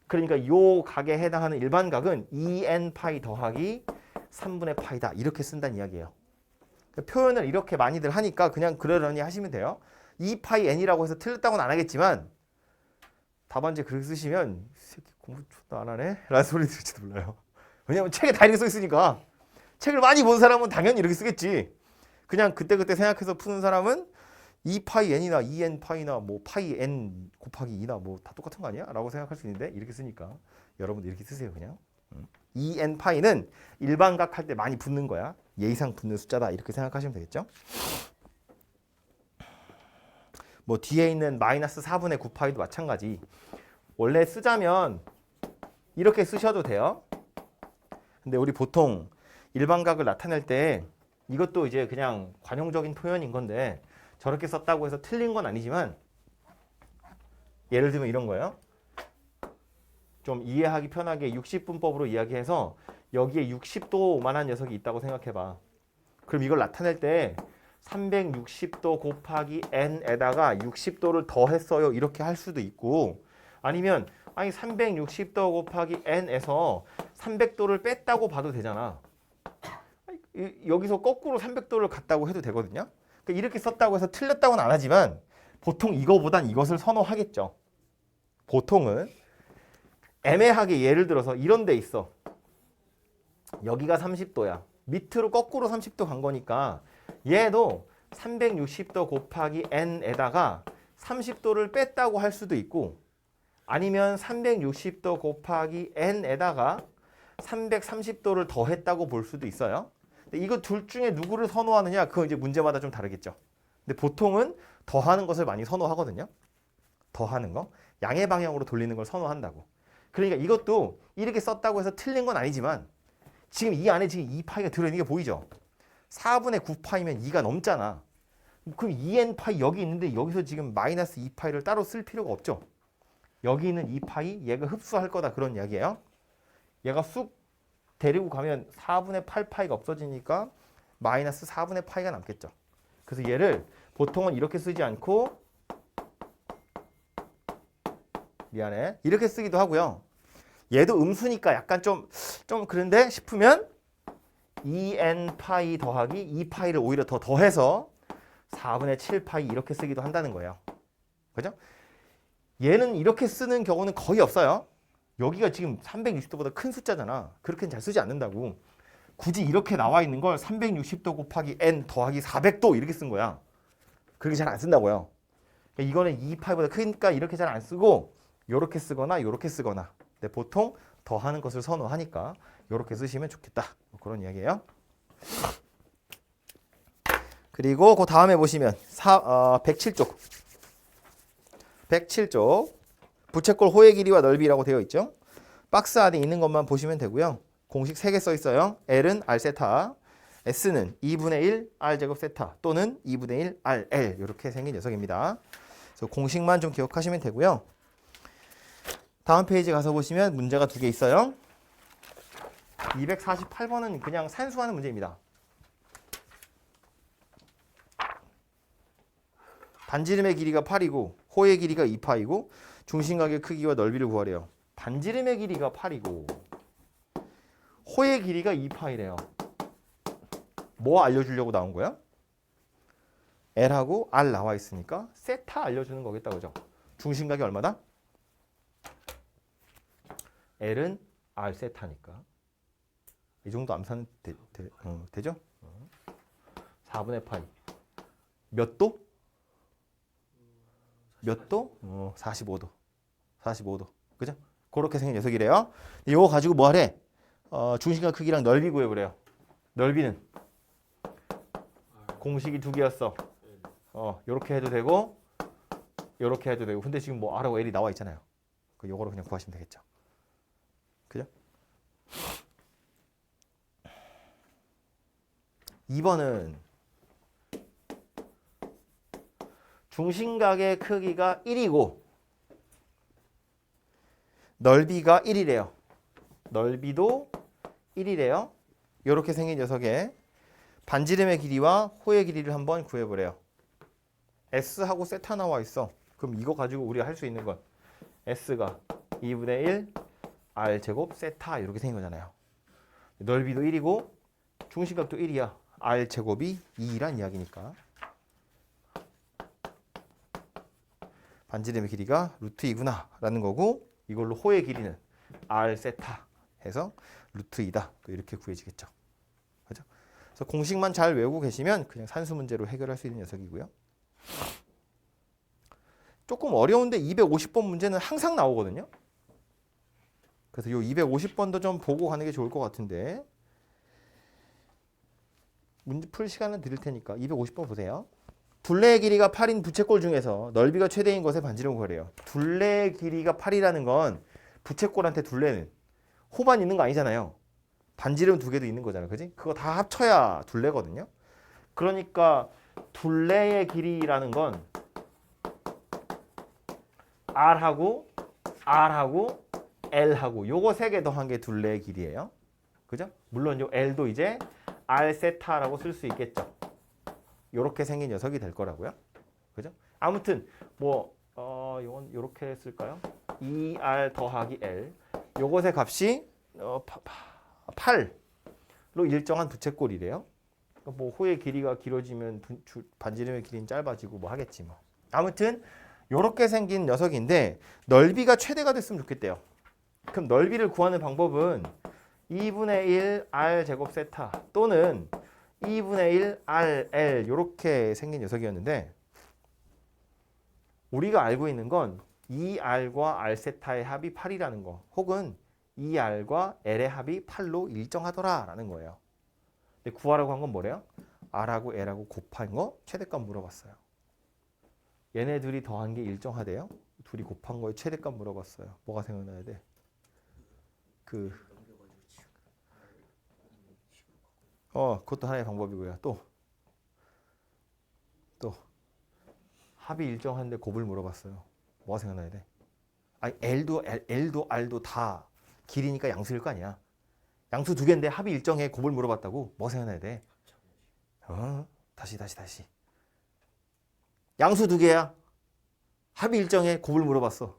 그러니까 요 각에 해당하는 일반각은 2n파이 더하기 3분의 파이다 이렇게 쓴다는 이야기예요. 표현을 이렇게 많이들 하니까 그냥 그러려니 하시면 돼요. 2파이 n이라고 해서 틀렸다고는 안 하겠지만 답안지 그렇게 쓰시면 이 새끼 공부 존나 안 하네? 라는 소리 들을지도 몰라요. 왜냐면 책에 다 이렇게 써 있으니까. 책을 많이 본 사람은 당연히 이렇게 쓰겠지. 그냥 그때그때 생각해서 푸는 사람은 2파이 n이나 2n 파이나 뭐 파이 n 곱하기 2나 뭐 다 똑같은 거 아니야? 라고 생각할 수 있는데 이렇게 쓰니까 여러분들 이렇게 쓰세요 그냥. 2n 파이는 일반각 할 때 많이 붙는 거야. 예의상 붙는 숫자다 이렇게 생각하시면 되겠죠. 뭐 뒤에 있는 마이너스 4분의 9파이도 마찬가지. 원래 쓰자면 이렇게 쓰셔도 돼요. 근데 우리 보통 일반각을 나타낼 때 이것도 이제 그냥 관용적인 표현인 건데 저렇게 썼다고 해서 틀린 건 아니지만 예를 들면 이런 거예요. 좀 이해하기 편하게 60분법으로 이야기해서 여기에 60도만한 녀석이 있다고 생각해봐. 그럼 이걸 나타낼 때 360도 곱하기 n에다가 60도를 더했어요. 이렇게 할 수도 있고 아니면 아니 360도 곱하기 n에서 300도를 뺐다고 봐도 되잖아. 여기서 거꾸로 300도를 갔다고 해도 되거든요. 그러니까 이렇게 썼다고 해서 틀렸다고는 안 하지만 보통 이거보단 이것을 선호하겠죠. 보통은 애매하게 예를 들어서 이런 데 있어. 여기가 30도야. 밑으로 거꾸로 30도 간 거니까 얘도 360도 곱하기 n에다가 30도를 뺐다고 할 수도 있고 아니면 360도 곱하기 n에다가 330도를 더했다고 볼 수도 있어요. 근데 이거 둘 중에 누구를 선호하느냐 그건 이제 문제마다 좀 다르겠죠. 근데 보통은 더하는 것을 많이 선호하거든요. 더하는 거. 양의 방향으로 돌리는 걸 선호한다고. 그러니까 이것도 이렇게 썼다고 해서 틀린 건 아니지만 지금 이 안에 지금 2파이가 들어있는 게 보이죠? 4분의 9파이면 2가 넘잖아. 그럼 2n파이 여기 있는데 여기서 지금 마이너스 2파이를 따로 쓸 필요가 없죠. 여기 있는 2파이 얘가 흡수할 거다 그런 이야기예요. 얘가 쑥 데리고 가면 4분의 8파이가 없어지니까 마이너스 4분의 파이가 남겠죠. 그래서 얘를 보통은 이렇게 쓰지 않고 미안해 이렇게 쓰기도 하고요. 얘도 음수니까 약간 좀 그런데 싶으면 2n파이 더하기 2파이를 오히려 더 더해서 4분의 7파이 이렇게 쓰기도 한다는 거예요. 그죠? 얘는 이렇게 쓰는 경우는 거의 없어요. 여기가 지금 360도보다 큰 숫자잖아. 그렇게는 잘 쓰지 않는다고. 굳이 이렇게 나와 있는 걸 360도 곱하기 n 더하기 400도 이렇게 쓴 거야. 그렇게 잘 안 쓴다고요. 이거는 2파이보다 크니까 이렇게 잘 안 쓰고 요렇게 쓰거나 요렇게 쓰거나. 근데 보통 더하는 것을 선호하니까 요렇게 쓰시면 좋겠다. 뭐 그런 이야기예요. 그리고 그 다음에 보시면 107쪽. 107쪽. 부채꼴 호의 길이와 넓이라고 되어 있죠. 박스 안에 있는 것만 보시면 되고요. 공식 3개 써 있어요. L은 R 세타, S는 2분의 1 R 제곱 세타 또는 2분의 1 RL 이렇게 생긴 녀석입니다. 그래서 공식만 좀 기억하시면 되고요. 다음 페이지 가서 보시면 문제가 2개 있어요. 248번은 그냥 산수하는 문제입니다. 반지름의 길이가 8이고 호의 길이가 2파이고 중심각의 크기와 넓이를 구하래요. 반지름의 길이가 8이고 호의 길이가 2파이래요. 뭐 알려주려고 나온 거야? L하고 R 나와 있으니까 세타 알려주는 거겠다. 그죠? 중심각이 얼마다? L은 R 세타니까 이 정도 암산은 되죠? 4분의 파이 몇 도? 몇 도? 45도. 45도. 그죠? 그렇게 생긴 녀석이래요. 이거 가지고 뭐 하래? 중심각 크기랑 넓이 구해보래요. 넓이는 공식이 두 개였어. 요렇게 해도 되고 요렇게 해도 되고. 근데 지금 뭐 R하고 L이 나와 있잖아요. 요거로 그냥 구하시면 되겠죠. 그죠? 2번은 중심각의 크기가 1이고 넓이가 1이래요. 넓이도 1이래요. 이렇게 생긴 녀석의 반지름의 길이와 호의 길이를 한번 구해보래요. S하고 세타 나와 있어. 그럼 이거 가지고 우리가 할 수 있는 건 S가 2분의 1 R 제곱 세타 이렇게 생긴 거잖아요. 넓이도 1이고 중심각도 1이야. R 제곱이 2란 이야기니까. 반지름의 길이가 루트 2구나 라는 거고 이걸로 호의 길이는 R 세타 해서 루트 2다. 이렇게 구해지겠죠. 그죠? 그래서 공식만 잘 외우고 계시면 그냥 산수 문제로 해결할 수 있는 녀석이고요. 조금 어려운데 250번 문제는 항상 나오거든요. 그래서 이 250번도 좀 보고 가는 게 좋을 것 같은데 문제 풀 시간은 드릴 테니까 250번 보세요. 둘레의 길이가 8인 부채꼴 중에서 넓이가 최대인 것의 반지름을 구하래요. 둘레의 길이가 8이라는 건 부채꼴한테 둘레는 호반 있는 거 아니잖아요. 반지름 두 개도 있는 거잖아요. 그지? 그거 다 합쳐야 둘레거든요. 그러니까 둘레의 길이라는 건 R하고 L하고 요거 세 개 더한 게 둘레의 길이에요. 그죠? 물론 요 L도 이제 R 세타라고 쓸 수 있겠죠. 요렇게 생긴 녀석이 될 거라고요. 그죠? 아무튼 뭐 요건 요렇게 쓸까요? 2R 더하기 L. 요것의 값이 8로 일정한 부채꼴이래요. 뭐 호의 길이가 길어지면 반지름의 길이는 짧아지고 뭐 하겠지 뭐. 아무튼 요렇게 생긴 녀석인데 넓이가 최대가 됐으면 좋겠대요. 그럼 넓이를 구하는 방법은 2분의 1 R 제곱 세타 또는 2분의 1 RL 요렇게 생긴 녀석이었는데 우리가 알고 있는 건 2R과 R 세타의 합이 8이라는 거 혹은 2R과 L의 합이 8로 일정하더라라는 거예요. 근데 구하라고 한 건 뭐래요? R하고 L하고 곱한 거 최대값 물어봤어요. 얘네 둘이 더한 게 일정하대요. 둘이 곱한 거에 최대값 물어봤어요. 뭐가 생각나야 돼? 그것도 하나의 방법이고요. 또 합이 일정한데 곱을 물어봤어요. 뭐가 생각나야 돼? 아니 L도 R도 다 길이니까 양수일 거 아니야. 양수 두 개인데 합이 일정해 곱을 물어봤다고? 뭐가 생각나야 돼? 다시. 양수 두 개야. 합이 일정해 곱을 물어봤어.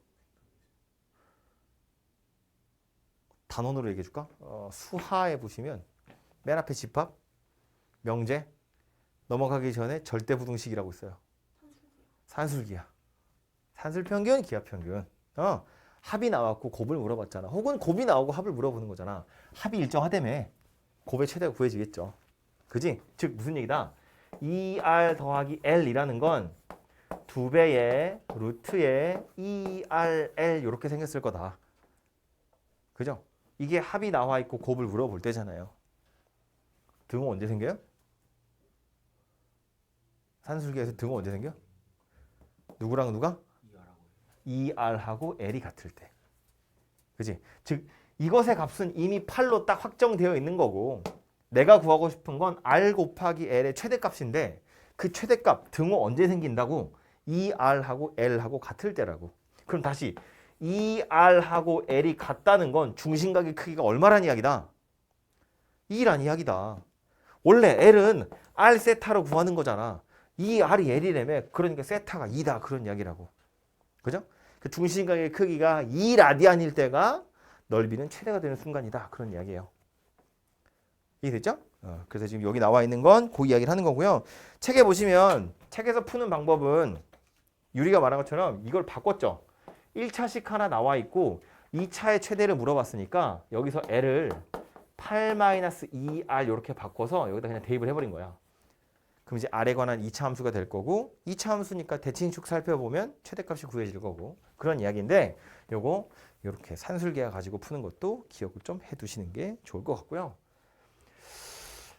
단원으로 얘기해 줄까? 수하에 보시면 맨 앞에 집합, 명제 넘어가기 전에 절대부등식이라고 있어요. 산술기야. 산술평균, 기하평균. 합이 나왔고 곱을 물어봤잖아. 혹은 곱이 나오고 합을 물어보는 거잖아. 합이 일정하다며 곱의 최대가 구해지겠죠. 그지? 즉 무슨 얘기다? 2R 더하기 L이라는 건 2배의 루트의 2RL 이렇게 생겼을 거다. 그죠? 이게 합이 나와 있고 곱을 물어볼 때잖아요. 등호 언제 생겨요? 산술기에서 등호 언제 생겨? 누구랑 누가? 2R하고 L이 같을 때. 그치? 즉 이것의 값은 이미 8로 딱 확정되어 있는 거고 내가 구하고 싶은 건 R 곱하기 L의 최대값인데 그 최대값 등호 언제 생긴다고? 2R하고 L하고 같을 때라고. 그럼 다시 2R하고 L이 같다는 건 중심각의 크기가 얼마란 이야기다? 2란 이야기다. 원래 L은 R 세타로 구하는 거잖아. 2R이 L이라며. 그러니까 세타가 2다. 그런 이야기라고. 그죠? 그 중심각의 크기가 2라디안일 때가 넓이는 최대가 되는 순간이다. 그런 이야기예요. 이해됐죠? 그래서 지금 여기 나와 있는 건 그 이야기를 하는 거고요. 책에 보시면 책에서 푸는 방법은 유리가 말한 것처럼 이걸 바꿨죠. 1차식 하나 나와 있고 2차의 최대를 물어봤으니까 여기서 L을 8-2R 이렇게 바꿔서 여기다 그냥 대입을 해버린 거야. 그럼 이제 R에 관한 2차 함수가 될 거고 2차 함수니까 대칭축 살펴보면 최대값이 구해질 거고 그런 이야기인데 요거 이렇게 산술계화 가지고 푸는 것도 기억을 좀 해두시는 게 좋을 것 같고요.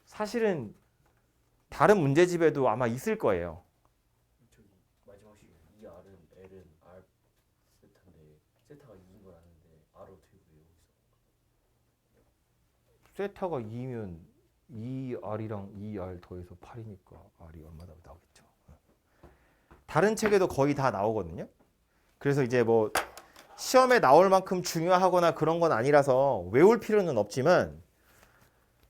사실은 다른 문제집에도 아마 있을 거예요. 저기 마지막 시간 2R은 L은 R 세타인데 세타가 2인 걸 아는데 R 어떻게 구해요? 세타가 2면 2R이랑 2R 더해서 8이니까 R이 얼마나 나오겠죠. 다른 책에도 거의 다 나오거든요. 그래서 이제 뭐 시험에 나올 만큼 중요하거나 그런 건 아니라서 외울 필요는 없지만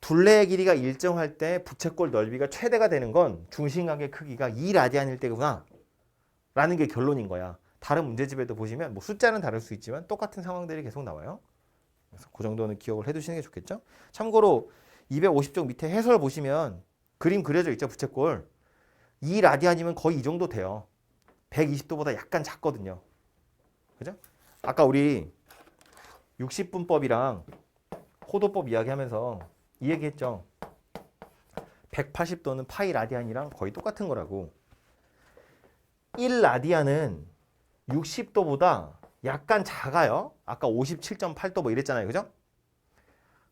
둘레의 길이가 일정할 때 부채꼴 넓이가 최대가 되는 건 중심각의 크기가 2라디안일 때구나 라는 게 결론인 거야. 다른 문제집에도 보시면 뭐 숫자는 다를 수 있지만 똑같은 상황들이 계속 나와요. 그래서 그 정도는 기억을 해두시는 게 좋겠죠. 참고로 250쪽 밑에 해설 보시면 그림 그려져 있죠. 부채꼴 2라디안이면 거의 이 정도 돼요. 120도보다 약간 작거든요. 그죠? 아까 우리 60분법이랑 호도법 이야기하면서 이 얘기했죠. 180도는 파이 라디안이랑 거의 똑같은 거라고. 1라디안은 60도보다 약간 작아요. 아까 57.8도 뭐 이랬잖아요. 그죠?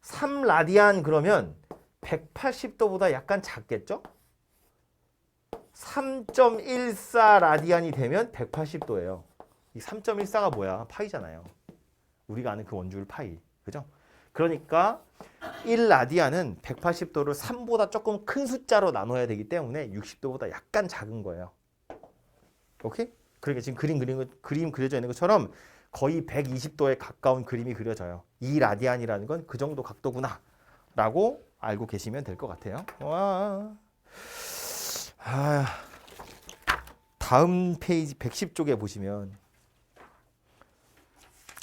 3라디안 그러면 180도보다 약간 작겠죠? 3.14 라디안이 되면 180도예요. 이 3.14가 뭐야? 파이잖아요. 우리가 아는 그 원줄 파이. 그죠? 그러니까 1라디안은 180도를 3보다 조금 큰 숫자로 나눠야 되기 때문에 60도보다 약간 작은 거예요. 오케이? 그러니까 지금 그림 그려져 있는 것처럼 거의 120도에 가까운 그림이 그려져요. 2라디안이라는 건 그 정도 각도구나 라고 알고 계시면 될 것 같아요. 와. 다음 페이지 110쪽에 보시면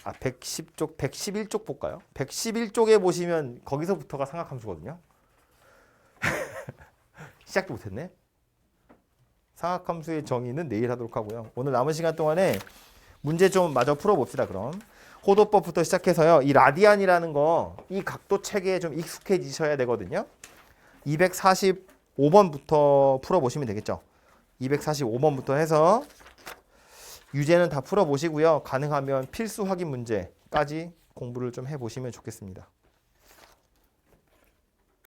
110쪽, 111쪽 볼까요? 111쪽에 보시면 거기서부터가 삼각함수거든요. 시작도 못했네. 삼각함수의 정의는 내일 하도록 하고요. 오늘 남은 시간 동안에 문제 좀 마저 풀어봅시다. 그럼 호도법부터 시작해서요. 이 라디안이라는 거, 이 각도 체계에 좀 익숙해지셔야 되거든요. 245번부터 풀어보시면 되겠죠. 245번부터 해서 유제는 다 풀어보시고요. 가능하면 필수 확인 문제까지 공부를 좀 해보시면 좋겠습니다.